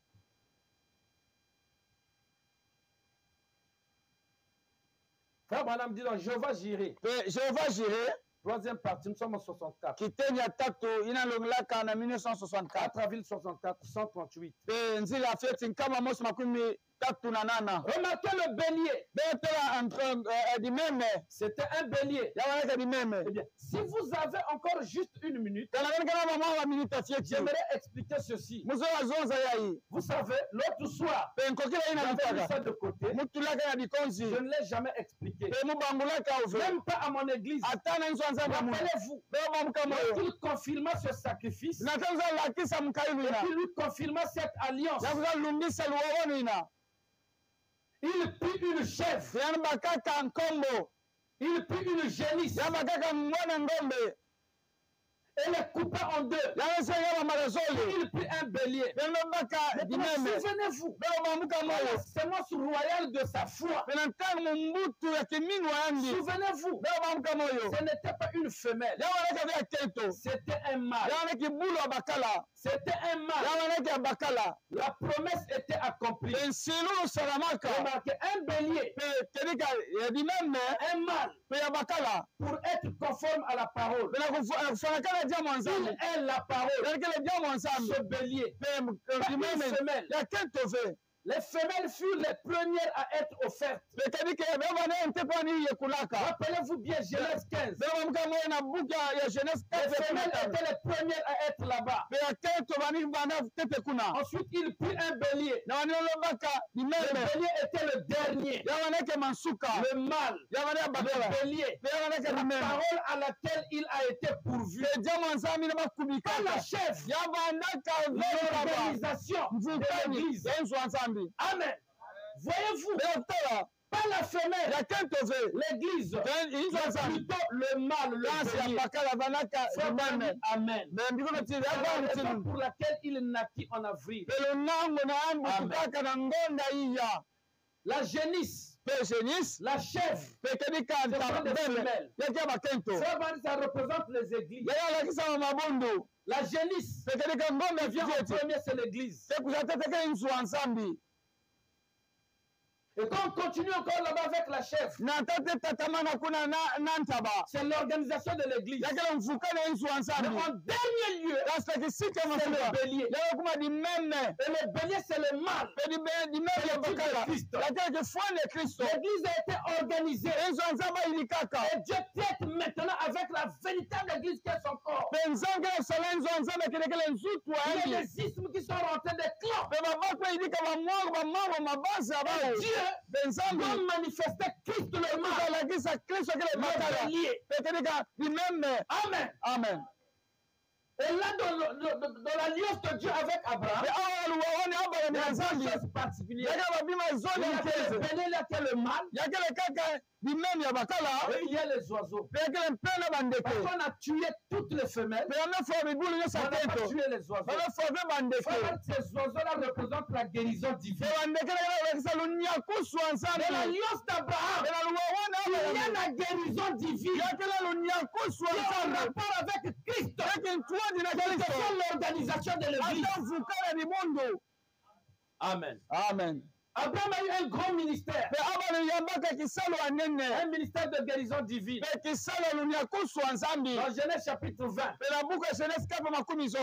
Frère Branham dit donc, Jéhovah Jireh. Jéhovah Jireh. Troisième partie, nous sommes en 64. Kitenya tatu inalongolaka na 1964. Atraville 64, 138. Nzila feti nkama mosi makumi tatu na nana. Remarquez le bélier. C'était un bélier. Eh bien, si vous avez encore juste une minute, j'aimerais expliquer ceci. Vous savez, l'autre soir, j'avais mis ça de côté. Je ne l'ai jamais expliqué. Même pas à mon église. Rappelez-vous, il confirma ce sacrifice. Et puis lui confirma cette alliance. Il prit une chèvre. Il prit une génisse. Et les coupa en deux. Il prit un bélier. Souvenez-vous, la sémence royale de sa foi. Souvenez-vous, ce n'était pas une femelle. C'était un mâle. C'était un mâle. La promesse était accomplie. Remarquez, un bélier, un mâle, pour être conforme à la parole. Il est la parole. Ce bélier, pas une femelle. Les femelles furent les premières à être offertes. Rappelez-vous bien Genèse 15. Les femelles étaient les premières à être là-bas. Ensuite, il prit un bélier. Le bélier était le dernier. Le mâle, le bélier, la parole à laquelle il a été pourvu. Pas la chef, l'organisation de l'église. Amen. Voyez-vous, pas la femelle, l'église, plutôt le mâle, le bélier. Amen. C'est la raison pour laquelle il naquit en avril. La génisse, la chèvre, ça représente les églises. La génisse, vient en premier, c'est l'église. Et quand on continue encore là-bas avec la chèvre, c'est l'organisation de l'église. Mais en dernier lieu, c'est le bélier. Et le bélier, c'est le mâle. Christ. L'église a été organisée. Et Dieu traite maintenant avec la véritable église qui est son corps. Il y a des ismes qui sont rentrés des clans. Et Dieu doit manifester Christ le mâle. Amen. Amen. Et là, dans l'alliance de Dieu avec Abraham, il y a deux choses particulières. Il y a le mâle. Et il y a les oiseaux. Parce qu'on a tué toutes les femelles. On n'a pas tué les oiseaux. Ces oiseaux-là représentent la guérison divine. De l'alliance d'Abraham, il y a la guérison divine. Qui est en rapport avec Christ. C'est l'organisation de l'église. Amen. Amen. Abraham a eu un grand ministère. Un ministère de guérison divine. Dans Genèse chapitre 20.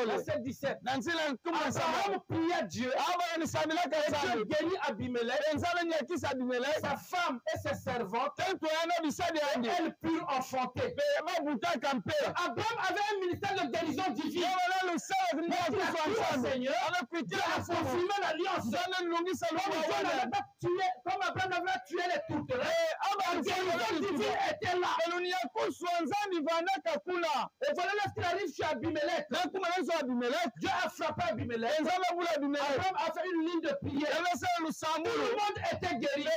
Verset 17. Abraham pria Dieu. Et Dieu guérit Abimelech. Sa femme et ses servantes. Elles purent enfanter. Abraham avait un ministère de guérison divine. Mais il a cru au Seigneur. Dieu a confirmé l'alliance. Comme Abraham avait tué les tourterelles, la guérison divine était là. Et voilà lorsqu'il arrive chez Abimelech. Dieu a frappé Abimelech. Abraham a fait une ligne de prière. Tout le monde était guéri.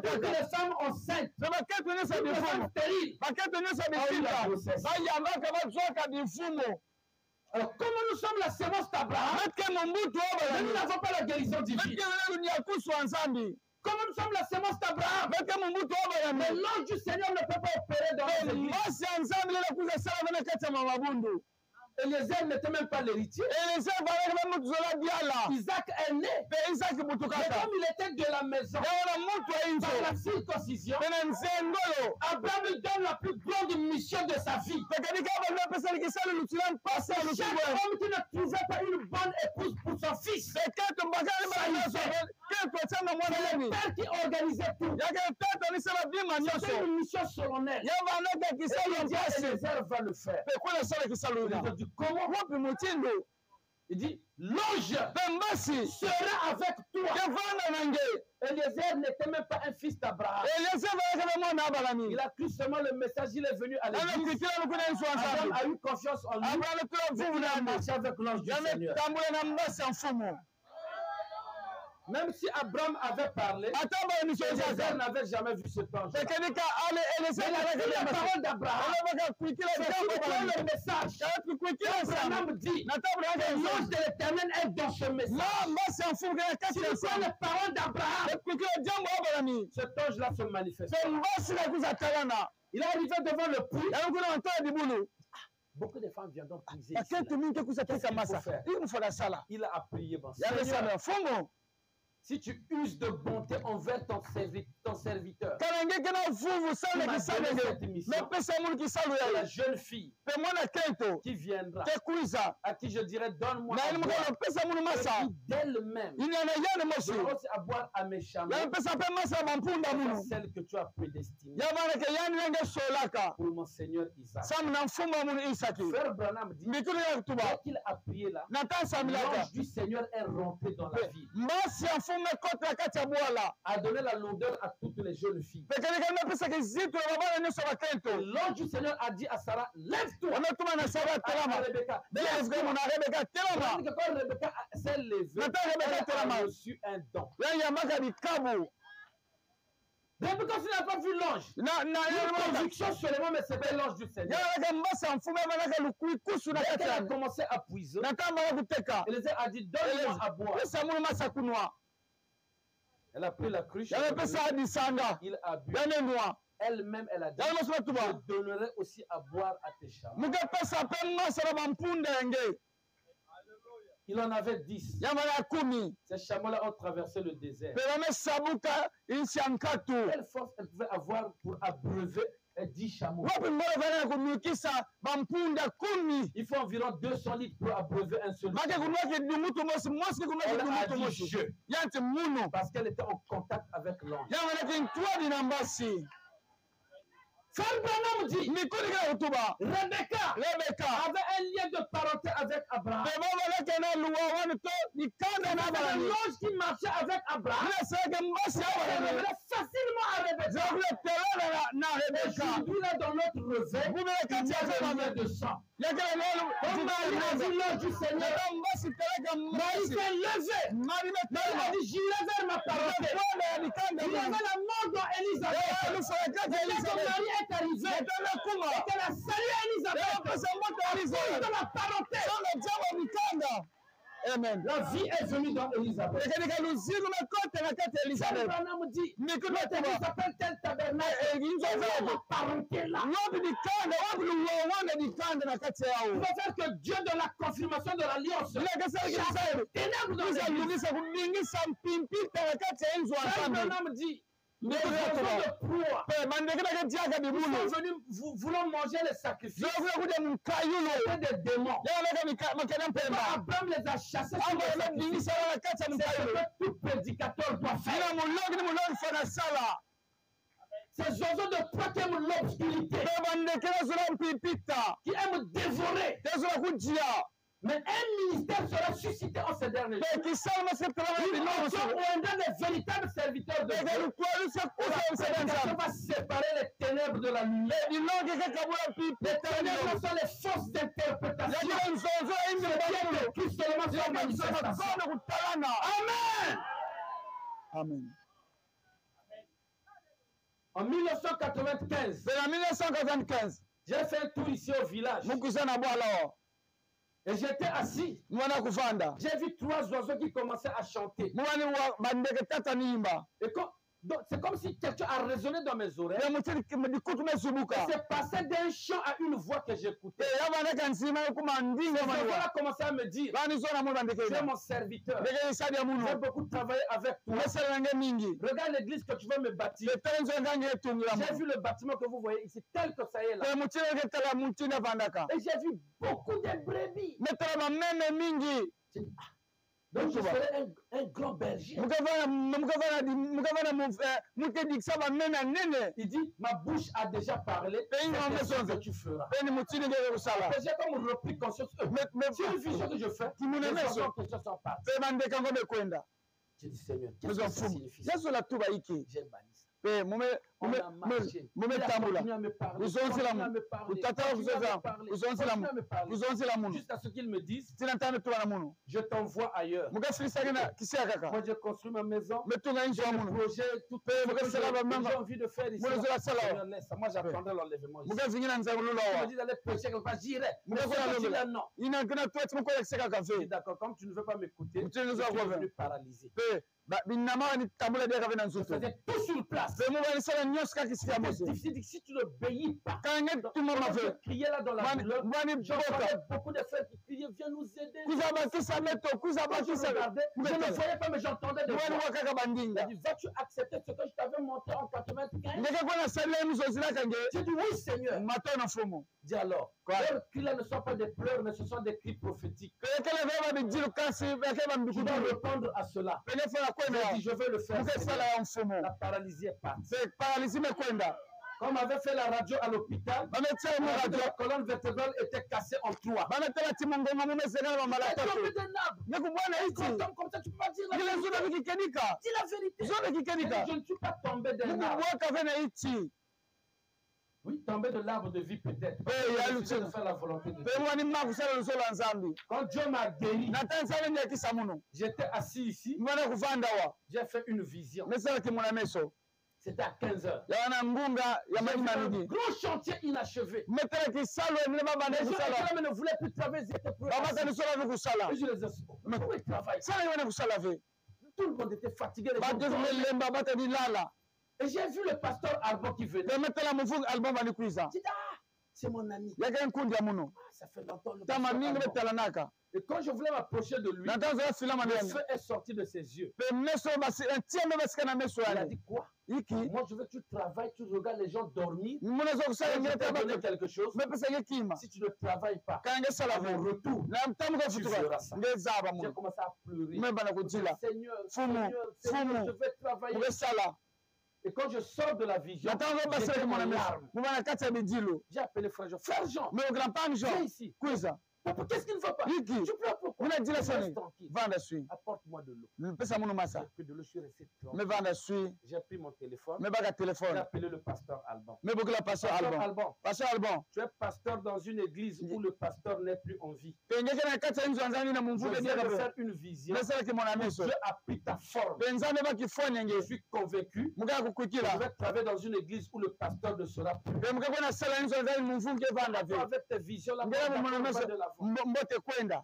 Toutes les femmes enceintes. Toutes les femmes stériles. Alors, comme nous sommes la sémence d'Abraham, nous n'avons pas la guérison divine. Comme nous sommes la sémence d'Abraham, mais l'ange du Seigneur ne peut pas opérer dans les églises. Eliezer n'était même pas l'héritier. Isaac est né. Mais comme il était de la maison, par la circoncision, Abraham lui donne la plus grande mission de sa vie. Chaque homme qui ne trouvait pas une bonne épouse pour son fils, c'est le père qui organisait tout. C'était une mission solennelle. Eliezer va le faire. Il dit comment? Il dit l'ange sera avec toi. Eliezer n'était même pas un fils d'Abraham. Il a cru seulement le message, il est venu à l'église. Abraham a eu confiance en lui. Il a marché avec l'ange du Seigneur. Même si Abraham avait parlé, Eliezer n'avait jamais vu ce ange. Mais il a pris la parole d'Abraham. C'est le message. Abraham dit que l'ange de l'Éternel est dans ce message. Si nous prenons la parole d'Abraham, cet ange-là se manifeste. Il est arrivé devant le puits. Beaucoup de femmes viendront prier ici. Il a prié. Si tu uses de bonté envers ton serviteur, la jeune fille qui viendra, à qui je dirais donne-moi d'elle-même, je vais aussi à boire à mes chameaux, celle que tu as prédestinée pour mon Seigneur Isaac. Frère Branham dit, dès qu'il a prié là, l'ange du Seigneur est rentré dans la ville, a donné la lourdeur à toutes les jeunes filles. L'ange du Seigneur a dit à Sarah, lève-toi. À Rebecca, quand Rebecca s'est levée, elle a reçu un don. Rebecca n'a pas vu l'ange. Une conviction seulement, mais c'était l'ange du Seigneur. Dès qu'elle a commencé à puiser, Eliezer a dit, donne-moi à boire. Elle a pris la cruche. Il a bu. Elle-même, elle a dit, je donnerai aussi à boire à tes chameaux. Il en avait 10. Ces chameaux-là ont traversé le désert. Quelle force elle pouvait avoir pour abreuver 10 chameaux? Il faut environ 200 litres pour abreuver un seul chameau. Elle a dit je, parce qu'elle était en contact avec l'ange. Frère Branham dit, Rebecca avait un lien de parenté avec Abraham. L'ange qui marchait avec Abraham facilement à Rebecca. Aujourd'hui, là, dans notre revêt, il y a un lien de sang. Comme Marie a dit l'ange du Seigneur, Marie s'est levée. Marie a dit, j'irai vers ma parenté. Il y avait la mort dans Élisabeth. Marie est arrivée et qu'elle a salué Élisabeth de la parenté. Amen. La vie est venue dans Élisabeth. Abraham dit, ça s'appelle tel tabernacle. La parenté là. Il va faire que Dieu de la confirmation de l'alliance chasse les ténèbres dans l'église. Abraham dit, les oiseaux de proie, ils sont venus voulant manger les sacrifices. C'était des démons. Abraham les a chassés sur les sacrifices. C'est ce que tout prédicateur doit faire. Ces oiseaux de proie qui aiment l'obscurité, qui aiment dévorer. Mais un ministère sera suscité en ces derniers jours. Ils auront des véritables serviteurs de Dieu. On va séparer les ténèbres de la lumière. Les ténèbres sont les fausses interprétations. Amen. Amen. En 1995, j'ai fait un tour ici au village. Et j'étais assis. J'ai vu 3 oiseaux qui commençaient à chanter. Et Donc, c'est comme si quelqu'un a résonné dans mes oreilles. ya mutiri dikutu mesubuka C'est passé d'un chant à une voix que j'écoutais. yabana kansima kuma ndinga Cette manuwa voix a commencé à me dire, bani sona mu tu es bandekeza mon serviteur. ndeke isadi ya J'ai muno beaucoup travaillé avec toi. mesala nge mingi Regarde l'église que tu veux me bâtir. telenzo ngange etungira J'ai mu vu le bâtiment que vous voyez ici, tel que ça est là. te mutiri ke tala mutina vandaka Et j'ai vu beaucoup de brebis. metala mameme mingi J'ai dit, ah, donc je serai un grand berger. mukavana mutedikisa bameme anene Il dit, ma bouche a déjà parlé. Et il en met C'est ce son- que tu feras. peni mutini ngeke kusala Et j'ai comme repris conscience. C'est une vision que je fais. Kimune Les meso. enfants que je sont partis. pe bandeka ngo bekwenda J'ai dit, Seigneur, qu'est-ce mezo que ça mfumu signifie ça? yesu latuba iki J'ai banni ça. pe On a marché. Il a mumetambula continué à me parler. Uzonzila Continué à mu- me parler. utata Continué à me kuzozela parler. uzonzila Continué à me parler. kuzonzela muno Jusqu'à ce qu'ils me disent, tina ntano tubana muno je t'envoie ailleurs. mukafilisaki na kisia kaka Moi, j'ai construit ma maison. metunga inji J'ai wa un muno projet, tout Pe, ce que mukasala j'ai bamanga. envie de faire ici. Moi, je la sala. Seigneur, laisse ça. Moi, j'attendrai l'enlèvement ici. mukazingina nzangulula Il me wa dit d'aller prêcher quelque part, j'irai. Mais Mukasala si tu dis lobe. non, ina kina twati mukola kisia kaka je dis fe d'accord, comme tu ne veux pas m'écouter, je Mutu nzo suis kwa devenu paralysé. pe binama ni tambula dia kavena Je nsutu faisais tout sur place. pe mubanisala nyonso kaka kisia C'était mose difficile. Si tu n'obéis pas, kange donc, tuma quand mafe je criais là dans la douleur, mwani j'entendais boka beaucoup de frères qui criaient, viens nous aider. kuzabatisa meto Quand je kuzabatisa regardais, je ne Mukasala. voyais pas, mais j'entendais des mwani voix. wa kaka Il a bandinga dit, vas-tu accepter ce que je t'avais montré en 95? ngeke kona salila muzozilaka nge J'ai dit, oui, Seigneur. mato na fumu Dis alors, Quoi? leurs cris là ne sont pas des pleurs, mais ce sont des cris prophétiques. kekele veva bijilu kasi veke Tu dois bambikudulu répondre à cela. pene fana kwenda J'ai dit, je vais le faire. mukesala Seigneur. ya mfumu La paralysie est partie. pe paralisi mekwenda Comme on avait fait la radio à l'hôpital, bametela mu la radio colonne vertébrale était cassée en trois. bametela ti mongongo mumesengana bamala Tu es tombé tatu d'un arbre. nekubwana Un iti grand homme comme ça, tu peux pas dire la ngile vérité. nzuda vikikenika Dis la vérité. zobe J'ai dit, kikenika je ne suis pas tombé d'un arbre. mukubwaka vena iti Oui, tombé de l'arbre de vie peut-être. il y a J'ai le décidé de faire la volonté de pe Dieu. mwani mma kusala lusolo la nzambi Quand Dieu m'a guéri, nata nzambe nyakisa muno j'étais assis ici, mwana kuvanda wa j'ai fait une vision. mesalaki muna meso C'était à 15 heures. yawana ngunga ya J'ai mani vu un manigi gros chantier inachevé. metelaki salo emile babande Les gens kusala étaient là, mais ne voulaient plus travailler, ils étaient plus babaka assis. nisola vi kusala Et je les ai dit, oh, pourquoi ils travaillent? sala iwane kusala ve Tout le monde était fatigué. Les gens batefi dormaient. melemba bata bilala Et j'ai vu le pasteur Alban qui venait. bemetela mufungi album bani kuiza J'ai dit, ah, c'est mon ami. yake nkundi ya muno Ah, ça fait longtemps. Le tama pasteur mingi Alban. betelanaka Et quand je voulais m'approcher de lui, natanzoya filama le nene feu est sorti de ses yeux. pe meso ntiambe basika na meso Il a yani dit quoi? iki Moi, je veux que tu travailles, tu regardes les gens dormir. muna zo kusala Je ngire vais te donner tabaka quelque chose. mepesake kima Si tu ne travailles pas, kange sala à mon ve retour, na mtamuka tu futuka feras ça. ngezaba j'ai muno commencé à pleurer. mebana kujila Seigneur, Fumu, Seigneur, Seigneur, fumu. je vais travailler. mukesala Et quand je sors de la vision, natanzo j'étais basalaki en mwana meso larmes. mubana kati ya bijilo J'ai appelé frère Jean. Frère Jean, me grand-pam viens Jean ici. kuiza Papa, qu'est-ce qu'il ne va pas? iki Tu pleures pourquoi? muna jila Reste soni tranquille. vanda sui Apporte-moi de l'eau. mpesa muno J'ai masa pris de l'eau, je suis resté me tranquille. vanda sui J'ai pris mon téléphone. me baka J'ai telefone appelé le pasteur Alban. me bokela pasteur Pasteur albon Alban, pasteur albon tu es pasteur dans une église où le pasteur n'est plus en vie. pe ngeke na kati ya inzu ya nzambi na Je mumvuke viens diaka de pe faire une vision. mesalaki mwana meso Dieu a pris ta forme. pe nzambe bakifone Je nge suis convaincu mukaka que je kukwikila vais travailler dans une église où le pasteur ne sera plus. pe mukaka na sala inzu ya nzambi mumvuke vanda ve Avec tes visions là, ngela on mumwana va meso de l'avant. mbote kwenda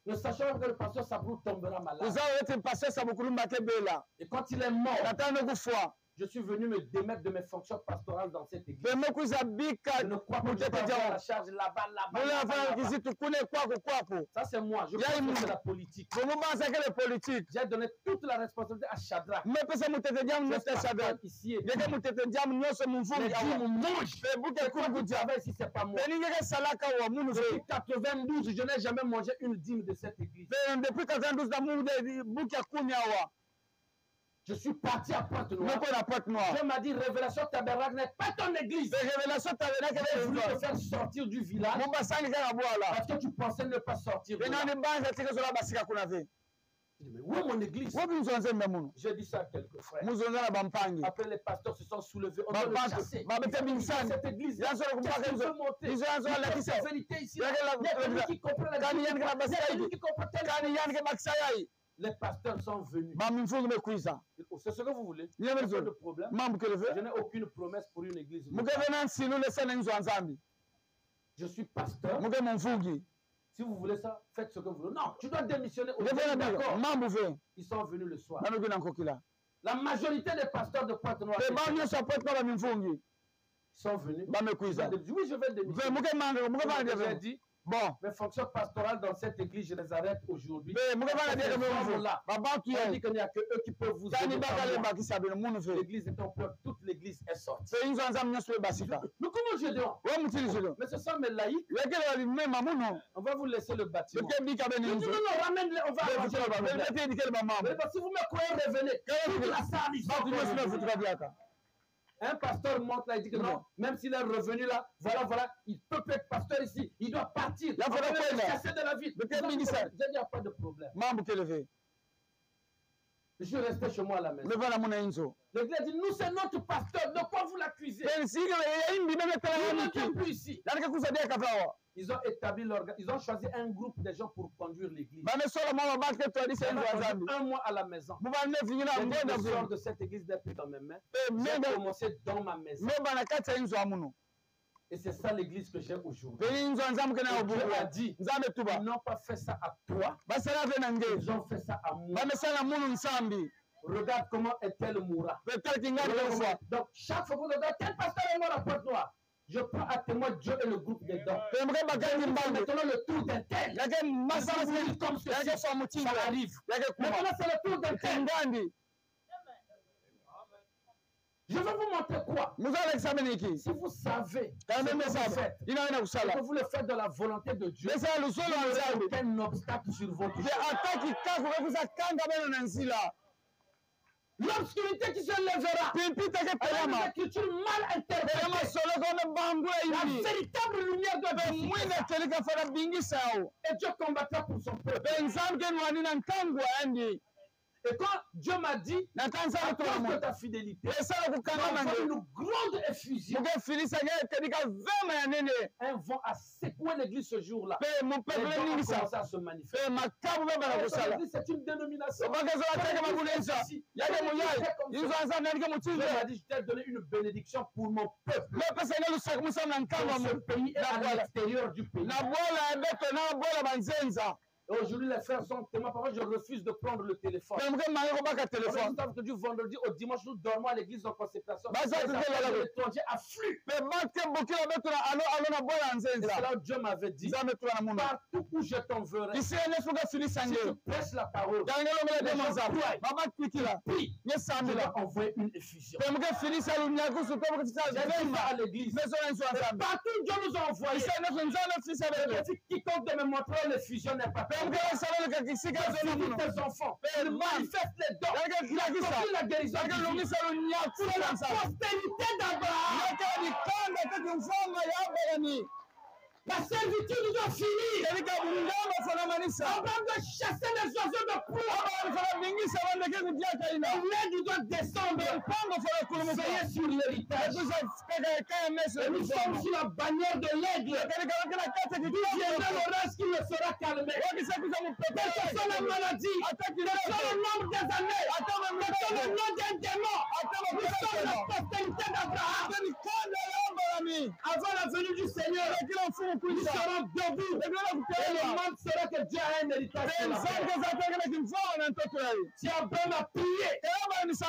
Ne sachant que le pasteur Sabrou tombera malade. uzawo ete pasteur sabukulumba ke bela Et quand il est mort, natano kufwa je suis venu me démettre de mes fonctions pastorales dans cette église. pe mokuiza bika Je ne crois pas que je peux mutete avoir la jawo charge là-bas, là-bas, mula là-bas, fana là-bas. kisitu kune kwako kwapo Ça, c'est moi. Je Y'a pense une- que c'est la politique. bomubansakele politike J'ai donné toute la responsabilité à Shadrach. mepesa mutete jamu Je nyonso suis ya pasteur shadraki ici et ngeke mutete jamu nyonso les mumvungi dîmes awa mangent. pe buke Et toi kulu qui kutya travailles ici, c'est pas moi. pe ningeke salaka wa munu fe Depuis 92, je n'ai jamais mangé une dîme de cette église. pe depuis 92 na mungu de buke ya kumi awa Je suis parti à Pointe-Noire. moko na pointe noire Dieu m'a dit, Révélation Tabernacle n'est pas ton église. pe révélation tabenake J'ai voulu te le faire sortir du village mubasangi kaka bwala parce que tu pensais ne pas sortir. de pe là. nani banza tike zola basika kuna ve Je dis, mais où est mon église? wobi nzonzembe muno J'ai dit ça à quelques frères. muzonza na bampangi Après, les pasteurs se sont soulevés. On doit le Babantu, chasser. babete Il faut binsani. quitter cette église. Yansolo Qu'est-ce kumpaka qu'il izo veut monter? izo yansolo Il lakise la vérité ici. Yake la- Il y a quelqu'un qui comprend la Kani vérité. yanke na Il y a basaidi. quelqu'un qui comprend tel- kani yanike bakisayai Les pasteurs sont venus. bamimfungu mekwiza C'est ce que vous voulez. Niye Pas de merizo problème. mambu Je keleve n'ai aucune promesse pour une église. mukeve na nsinu lesana inzo ya nzambi Je suis pasteur. muke mumfungi Si vous voulez ça, faites ce que vous voulez. Non, tu dois démissionner. ngeve na bigo D'accord. mambu ve Ils sont venus le soir. nanoki na nkokila La majorité des pasteurs de Pointe-Noire sont venus. Oui, je vais démissionner. J'ai dit, bon, mes fonctions pastorales dans cette église, je les arrête aujourd'hui. On dit qu'il n'y a que eux qui peuvent vous aider. L'église est en peur, toute l'église est sortie. Mais comment je dois? Mais ce sont mes laïcs. On va vous laisser le bâtiment. Non, ramène-les, on va arranger le problème. Si vous me croyez, revenez. Toute la salle, un pasteur monte là, il dit que non, même s'il est revenu là, voilà, il peut être pasteur ici, il doit partir. Il faut chasser de la ville. Il n'y a pas de problème. Je suis resté chez moi à la maison. L'église a dit, nous c'est notre pasteur, de quoi vous l'accusez? Nous n'étions plus ici. Ils ont établi ils ont choisi un groupe de gens pour conduire l'église. Un mois à la maison. Je sors de cette église depuis dans mes mains. J'ai commencé dans ma maison. Et c'est ça l'église que j'ai aujourd'hui. Dieu a dit, ils n'ont pas fait ça à toi. Ils ont fait ça à moi. Regarde comment est-elle mourra. Donc chaque fois que vous dites, quel pasteur est mort à Pointe-Noire? Je prends à témoin Dieu et le groupe des dons. Maintenant le tour d'un tel. Comme ceci, ça arrive. Maintenant c'est le tour d'un tel. Je vais vous montrer quoi? Si vous savez que vous le faites de la volonté de Dieu, il n'y a aucun obstacle sur votre chemin. L'obscurité qui se lèvera, une écriture mal interprétée, la véritable lumière de Dieu, et Dieu combattra pour son peuple. Et quand Dieu m'a dit, à cause de ta fidélité, une grande effusion, un vent a secoué l'église ce jour-là. Les gens ont commencé à se manifester. L'église, c'est une dénomination. Dieu m'a dit, je t'ai donné une bénédiction pour mon peuple. Pour ce pays et à l'extérieur du pays. Aujourd'hui, les frères sont témoins. Parfois, je refuse de prendre le téléphone. Du vendredi au dimanche, nous dormons à l'église en consécration. L'étranger afflue. Et c'est là où Dieu m'avait dit, partout où je t'enverrai, si tu prêches la parole, prie, je vais envoyer une effusion. À l'église. Partout où Dieu nous a envoyé, quiconque de me montrer l'effusion n'est pas tes enfants, manifeste les dons, la guérison, c'est la prospérité d'Abraham. La servitude doit finir. Abraham doit chasser les oiseaux de proie. L'aide doit descendre. Soyez sur l'héritage. Nous sommes sur la bannière de l'aigle. D'où viendra l'orage qui ne sera calmé. Quelle que soit la maladie, quel que soit le nombre des années, quel que soit le nom d'un démon, nous sommes la prospérité d'Abraham. Avant la venue du Seigneur, nous serons debout. Et le monde saura que Dieu a un héritage. Si Abraham a prié, les gens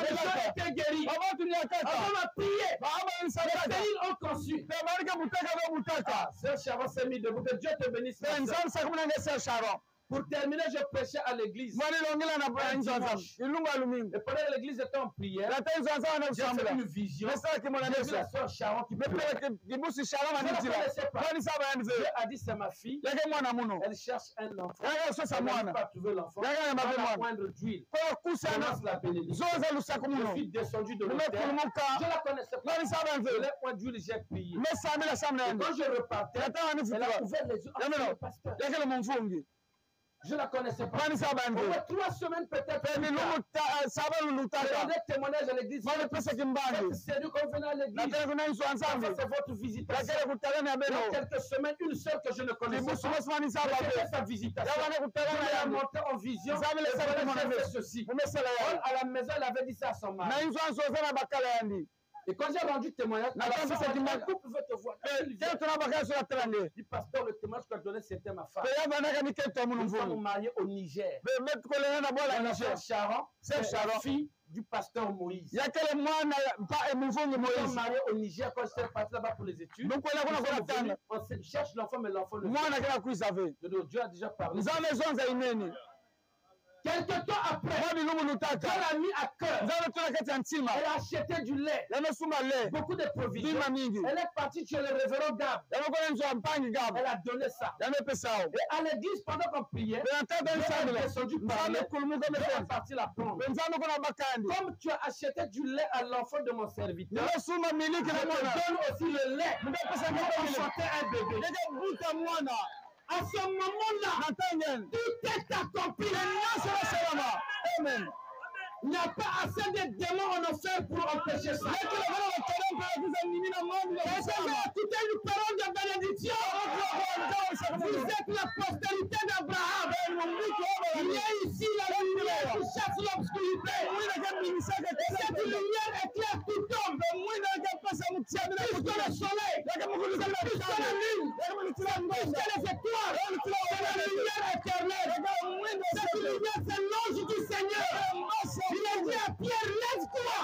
étaient guéris. Abraham a prié, les pays ont conçu. Sœur Sharon s'est mis debout. Que Dieu te bénisse. Pour terminer, je prêchais à l'église. Et pendant que l'église était en prière, j'ai fait une vision. J'ai vu la sœur Sharon qui pleurait. Je ne la connaissais pas. Dieu a dit, c'est ma fille. Elle cherche un enfant. Elle n'a pas trouvé l'enfant. Elle va poindre d'huile. Commence la bénédiction. Je suis descendu de l'autel. Je ne la connaissais pas. Je l'ai point d'huile, j'ai prié. Et quand je repartais, elle a ouvert les yeux. Je ne la connaissais pas. Au moins 3 semaines peut-être. Je rendais témoignage à l'église. C'est Dieu qu'on venait à l'église. C'est votre visitation. Dans quelques semaines, une sœur que je ne connaissais pas. C'était sa visitation. Je l'ai montré en vision. Elle fait ceci. À la maison, elle avait dit ça à son mari. Et quand j'ai rendu témoignage, la couple veut te voir. Du pasteur, le témoignage que je donnais, c'était ma femme. Nous sommes mariés au Niger. Ma sœur Sharon, fille du pasteur Moïse. Il y a quel moine pas émouvant de Nous sommes Moïse. mariés au Niger quand j'étais parti là-bas pour les études. Donc on a Venus, on cherche l'enfant, mais l'enfant ne moi on a qu'à kuisave. Dieu a déjà parlé. Nous avons besoin d'Aïneni. Quelque temps après, Dieu l'a mis à cœur. Elle a acheté du lait, beaucoup de provisions. Elle est partie chez le révérend Gab. Elle a donné ça. Et à l'église, pendant qu'on priait, elle est descendue parler. Elle est partie la prendre. Comme tu as acheté du lait à l'enfant de mon serviteur, je te donne aussi le lait pour enfanter un bébé. À ce moment-là, tout est accompli. Amen. Il n'y a pas assez de démons en enfer pour empêcher ça. Écoutez une parole de bénédiction. Vous êtes la postérité d'Abraham. Il y a ici la lumière qui chasse l'obscurité. Cette lumière éclaire tout homme. Plus que le soleil, plus que la lune, plus que les étoiles. C'est la lumière éternelle. Cette lumière, c'est l'ange du Seigneur. Il a dit à Pierre, lève-toi.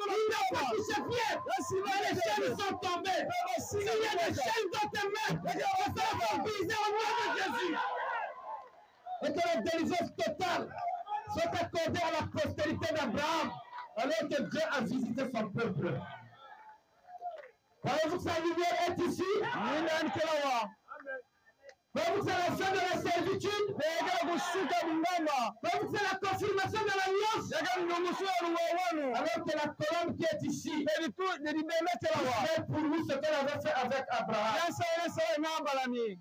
Il n'a pas touché Pierre. Les chaînes sont tombées. S'il y a des chaînes dans tes mains, elles seront brisées au nom de Jésus. Et que la délivrance totale soit accordée à la postérité d'Abraham, alors que Dieu a visité son peuple. Voyez-vous que sa lumière est ici? Voyez-vous que c'est la fin de la servitude? Voyez-vous que c'est la confirmation de l'alliance? Alors que la colombe qui est ici, c'est pour nous ce qu'elle avait fait avec Abraham.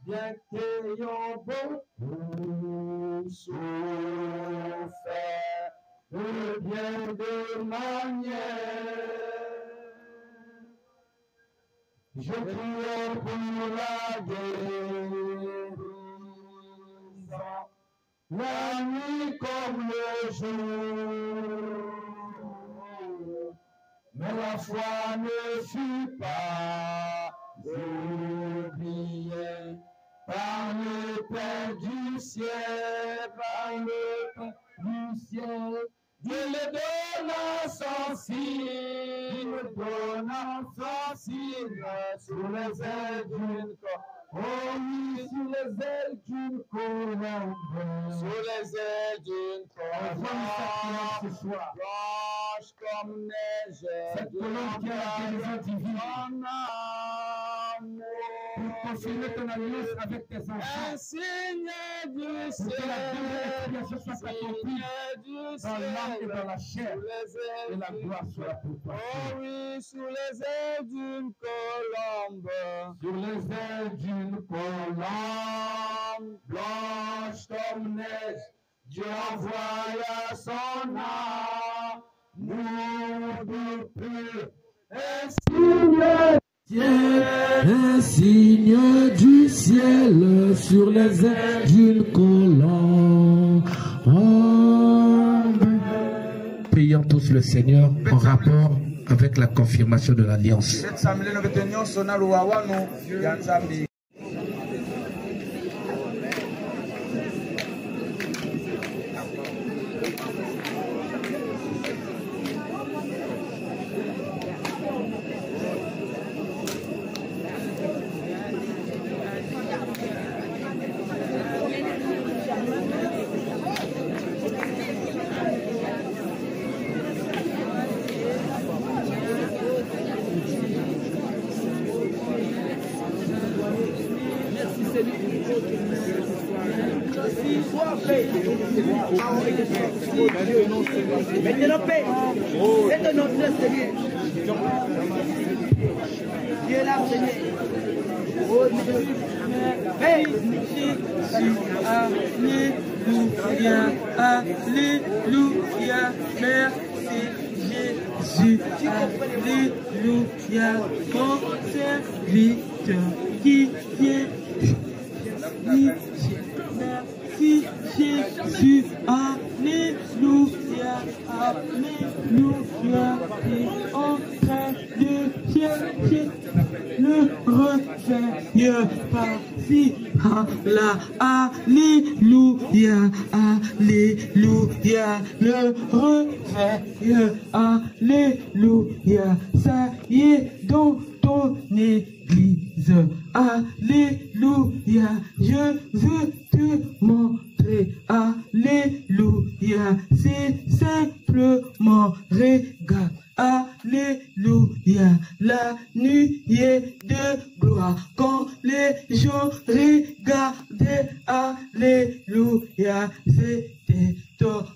Bien qu'ayant beaucoup souffert de bien de manière, je priais pour la guérison, la nuit comme le jour. Mais la foi ne fut pas oubliée par le Père du ciel, par le Père du ciel. Dieu le donna son signe, sous les ailes d'une colombe. Oh oui, sous les ailes d'une colombe. Sous les ailes d'une colombe. Blanche comme neige. Cette colombe qui a la guérison divine. Pour confirmer ton alliance avec tes enfants. Un signe du ciel. Pour que la dernière expiation soit accomplie dans l'âme et dans la chair. Et la gloire soit pour toi. Oh oui, sous les ailes d'une colombe. Sur les ailes d'une colombe. Blanche comme neige. Dieu envoya son amour pur. Un signe du ciel sur les ailes d'une colombe. Prions tous le Seigneur en rapport avec la confirmation de l'alliance. Mettez-le en paix. C'est notre Seigneur. Dieu est là, Seigneur. Oh, Alléluia, Alléluia, merci Jésus, Alléluia, mon serviteur qui vient. Merci Jésus, Alléluia, Alléluia, et en train de chercher le recueil par-ci, la alléluia, alléluia, le réveil, alléluia, ça y est dans ton église, alléluia, je veux te montrer, alléluia, c'est simplement regarde. Alléluia, la nuée de gloire, quand les gens regardaient, alléluia, c'était top,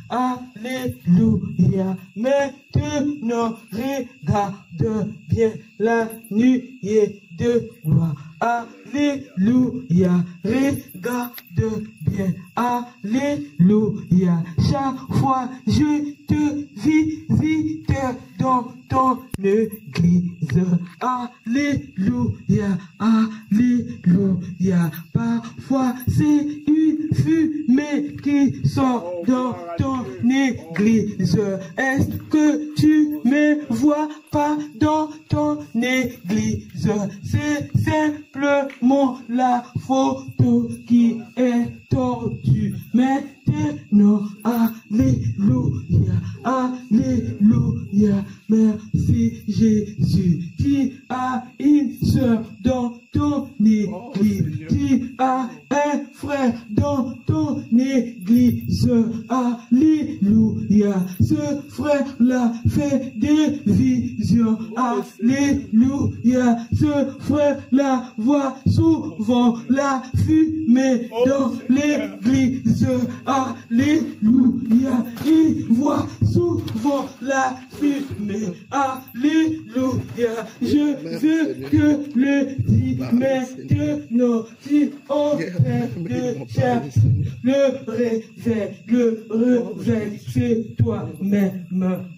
alléluia, maintenant regarde bien la nuée de gloire, alléluia, regarde bien, alléluia, chaque fois je te visite dans ton église, alléluia, alléluia, parfois c'est une fumée qui sort dans ton église, est-ce que tu me vois pas dans ton église, c'est simplement la photo qui est tordue, maintenant, alléluia, alléluia, merci Jésus, tu as une sœur dans ton église, tu as un frère dans ton église, alléluia, ce frère-là fait des visions, alléluia, ce frère-là voit souvent la fumée dans l'église, alléluia, il voit souvent la fumée, alléluia, je veux que le dit maintenant, tu en train de chercher le réveil, c'est toi-même,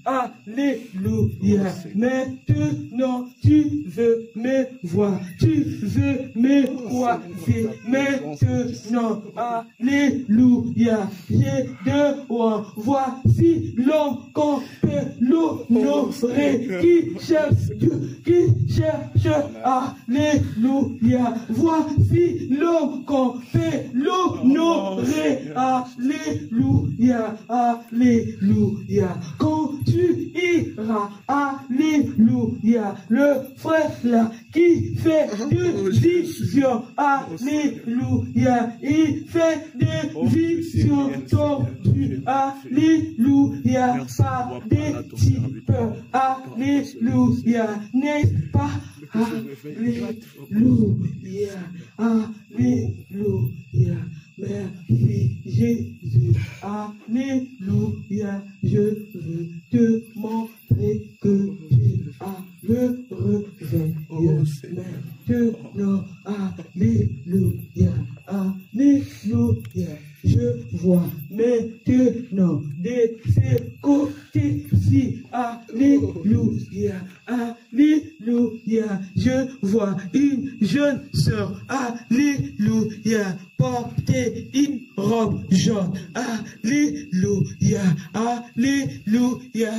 alléluia, maintenant tu veux me voir, tu veux me croiser, maintenant, alléluia, j'ai dehors, voici l'homme qu'on peut l'honorer, qui cherche Dieu, qui cherche, alléluia, voici l'homme qu'on peut l'honorer, alléluia, alléluia, quand tu iras, alléluia, le frère là qui fait des visions, alléluia, il fait des visions tordues, alléluia, par des types, alléluia, n'est-ce pas? Alléluia, alléluia, merci Jésus, alléluia, je veux te montrer que tu as le réveil, maintenant, alléluia, alléluia, je vois maintenant de ces côtés-ci, alléluia, alléluia, je vois une jeune sœur, alléluia, porter une robe jaune, alléluia, alléluia,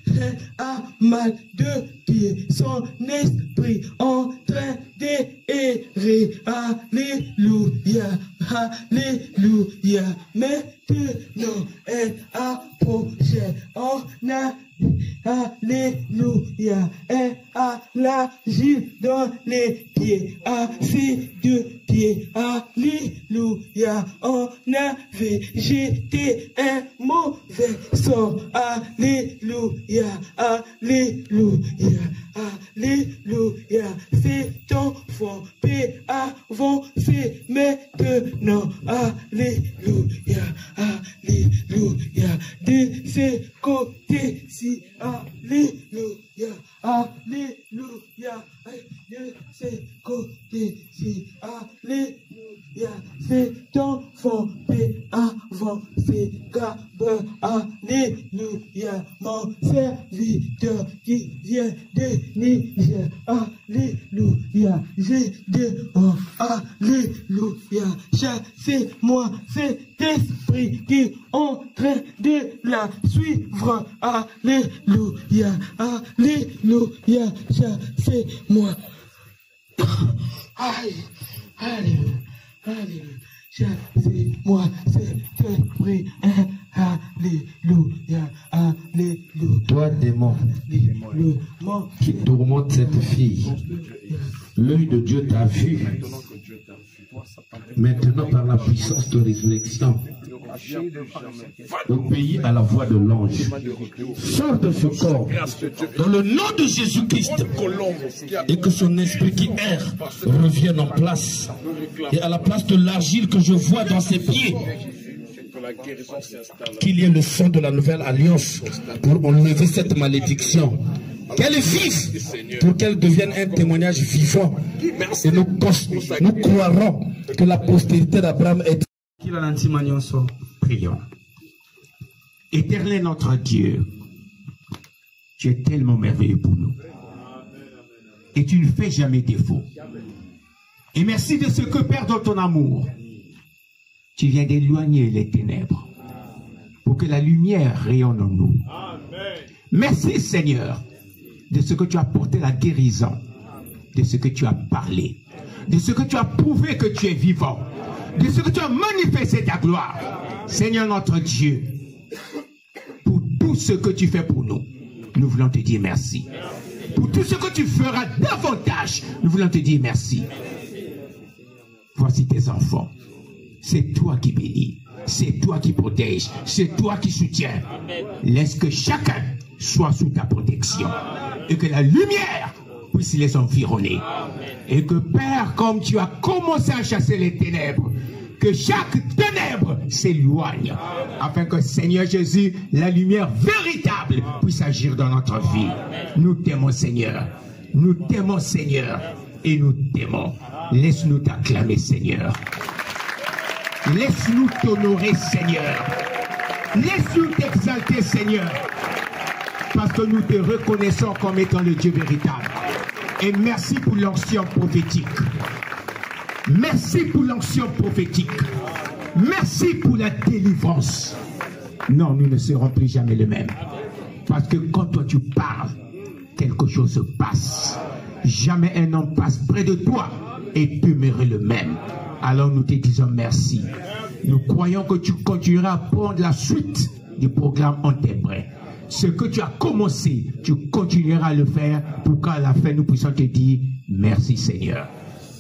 elle a mal de pied, son esprit en train d'errer, alléluia, alléluia, maintenant elle approchait, on a alléluia, elle a l'agile dans les pieds, à ses deux pieds, alléluia, on avait jeté un mauvais sort, alléluia, alléluia, alléluia, c'est enfant peut avancer maintenant, alléluia, alléluia, de ces côtés-ci, alléluia, alléluia, de ces côtés-ci, alléluia, cet enfant peut avancer, car alléluia, mon serviteur qui vient de Niger, alléluia, j'ai dehors, alléluia, chassez-moi cet esprit qui est en train de la suivre, alléluia, alléluia, chassez-moi, aïe, Alléluia. Alléluia. Chassez-moi cette prière. Alléluia. Alléluia. Toi, démon, qui tourmente cette fille, l'œil de Dieu t'a vu. Maintenant, par la puissance de résurrection, obéis à la voix de l'ange. Sors de ce corps dans le nom de Jésus-Christ et que son esprit qui erre revienne en place. Et à la place de l'argile que je vois dans ses pieds, qu'il y ait le sang de la nouvelle alliance pour enlever cette malédiction. Qu'elle vive pour qu'elle devienne un témoignage vivant. Et nous croirons que la postérité d'Abraham est... Prions. Éternel notre Dieu, tu es tellement merveilleux pour nous. Et tu ne fais jamais défaut. Et merci de ce que, Père, dans ton amour, tu viens d'éloigner les ténèbres pour que la lumière rayonne en nous. Merci, Seigneur, de ce que tu as porté la guérison, de ce que tu as parlé, de ce que tu as prouvé que tu es vivant, de ce que tu as manifesté ta gloire. Seigneur notre Dieu, pour tout ce que tu fais pour nous, nous voulons te dire merci. Pour tout ce que tu feras davantage, nous voulons te dire merci. Voici tes enfants. C'est toi qui bénis, c'est toi qui protèges, c'est toi qui soutiens. Laisse que chacun soit sous ta protection et que la lumière puisse les environner. Et que, Père, comme tu as commencé à chasser les ténèbres, que chaque ténèbre s'éloigne, afin que, Seigneur Jésus, la lumière véritable puisse agir dans notre vie. Nous t'aimons, Seigneur. Nous t'aimons, Seigneur. Et nous t'aimons. Laisse-nous t'acclamer, Seigneur. Laisse-nous t'honorer, Seigneur. Laisse-nous t'exalter, Seigneur. Parce que nous te reconnaissons comme étant le Dieu véritable. Et merci pour l'onction prophétique. Merci pour l'onction prophétique. Merci pour la délivrance. Non, nous ne serons plus jamais les mêmes. Parce que quand toi tu parles, quelque chose se passe. Jamais un homme passe près de toi et demeurer le même. Alors nous te disons merci. Nous croyons que tu continueras à prendre la suite du programme en tes bras. Ce que tu as commencé, tu continueras à le faire pour qu'à la fin nous puissions te dire merci Seigneur.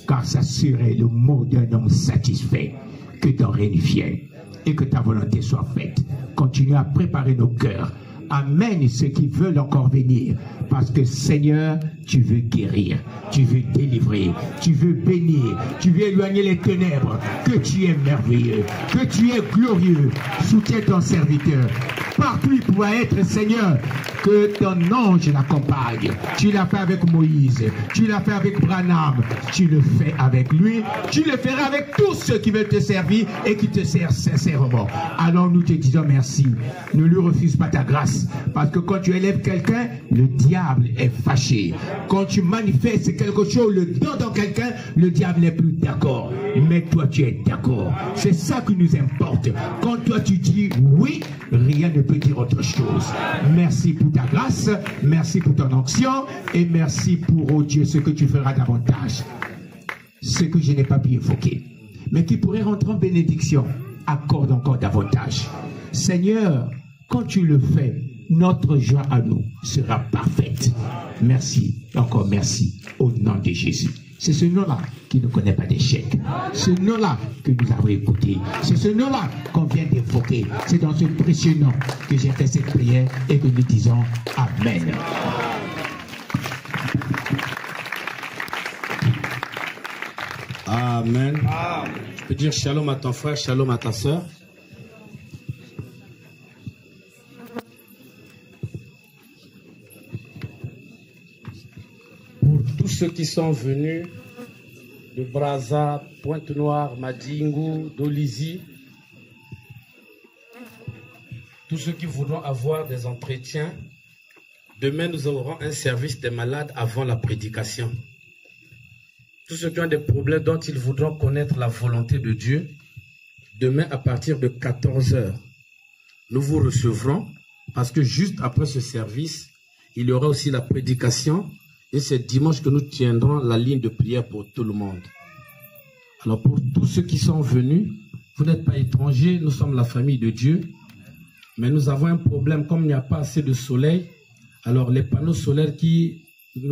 Car ça serait le mot d'un homme satisfait que ton règne vienne et que ta volonté soit faite. Continue à préparer nos cœurs. Amène ceux qui veulent encore venir. Parce que Seigneur, tu veux guérir, tu veux délivrer, tu veux bénir, tu veux éloigner les ténèbres. Que tu es merveilleux, que tu es glorieux. Soutiens ton serviteur. Partout il pourra être, Seigneur, que ton ange l'accompagne. Tu l'as fait avec Moïse, tu l'as fait avec Branham, tu le fais avec lui, tu le feras avec tous ceux qui veulent te servir et qui te servent sincèrement. Alors nous te disons merci. Ne lui refuse pas ta grâce, parce que quand tu élèves quelqu'un, le diable est fâché. Quand tu manifestes quelque chose, le don dans quelqu'un, le diable n'est plus d'accord. Mais toi tu es d'accord. C'est ça qui nous importe. Quand toi tu dis oui, rien ne peut dire autre chose. Merci pour ta grâce, merci pour ton onction et merci pour, oh Dieu, ce que tu feras davantage. Ce que je n'ai pas pu évoquer, mais qui pourrait rentrer en bénédiction, accorde encore davantage. Seigneur, quand tu le fais, notre joie à nous sera parfaite. Merci, encore merci, au nom de Jésus. C'est ce nom-là qui ne connaît pas d'échec. Ce nom-là que nous avons écouté. C'est ce nom-là qu'on vient d'évoquer. C'est dans ce précieux nom que j'ai fait cette prière et que nous disons Amen. Amen. Tu peux dire shalom à ton frère, shalom à ta soeur. Pour tous ceux qui sont venus de Brazza, Pointe-Noire, Madingu, d'Olizy, tous ceux qui voudront avoir des entretiens, demain nous aurons un service des malades avant la prédication. Tous ceux qui ont des problèmes dont ils voudront connaître la volonté de Dieu, demain à partir de 14 h, nous vous recevrons parce que juste après ce service, il y aura aussi la prédication et c'est dimanche que nous tiendrons la ligne de prière pour tout le monde. Alors pour tous ceux qui sont venus, vous n'êtes pas étrangers, nous sommes la famille de Dieu. Mais nous avons un problème, comme il n'y a pas assez de soleil, alors les panneaux solaires que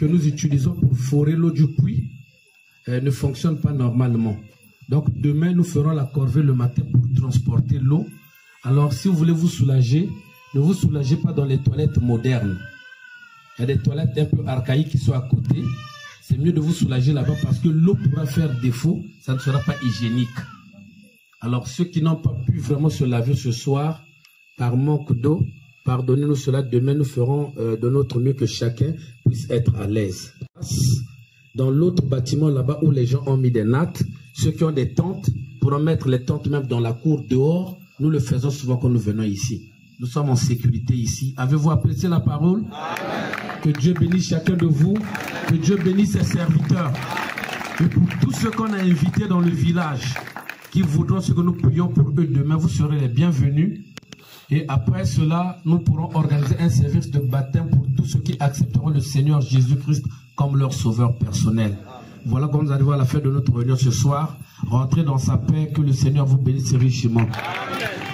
nous utilisons pour forer l'eau du puits ne fonctionnent pas normalement. Donc demain, nous ferons la corvée le matin pour transporter l'eau. Alors si vous voulez vous soulager, ne vous soulagez pas dans les toilettes modernes. Il y a des toilettes un peu archaïques qui sont à côté. C'est mieux de vous soulager là-bas parce que l'eau pourra faire défaut, ça ne sera pas hygiénique. Alors ceux qui n'ont pas pu vraiment se laver ce soir, par manque d'eau, pardonnez-nous cela, demain nous ferons de notre mieux que chacun puisse être à l'aise. Dans l'autre bâtiment là-bas où les gens ont mis des nattes, ceux qui ont des tentes pourront mettre les tentes même dans la cour dehors. Nous le faisons souvent quand nous venons ici. Nous sommes en sécurité ici. Avez-vous apprécié la parole? Amen. Que Dieu bénisse chacun de vous. Que Dieu bénisse ses serviteurs. Et pour tous ceux qu'on a invités dans le village, qui voudront ce que nous prions pour eux demain, vous serez les bienvenus. Et après cela, nous pourrons organiser un service de baptême pour tous ceux qui accepteront le Seigneur Jésus-Christ comme leur sauveur personnel. Voilà comme nous arrivons à la fin de notre réunion ce soir. Rentrez dans sa paix, que le Seigneur vous bénisse richement. Amen.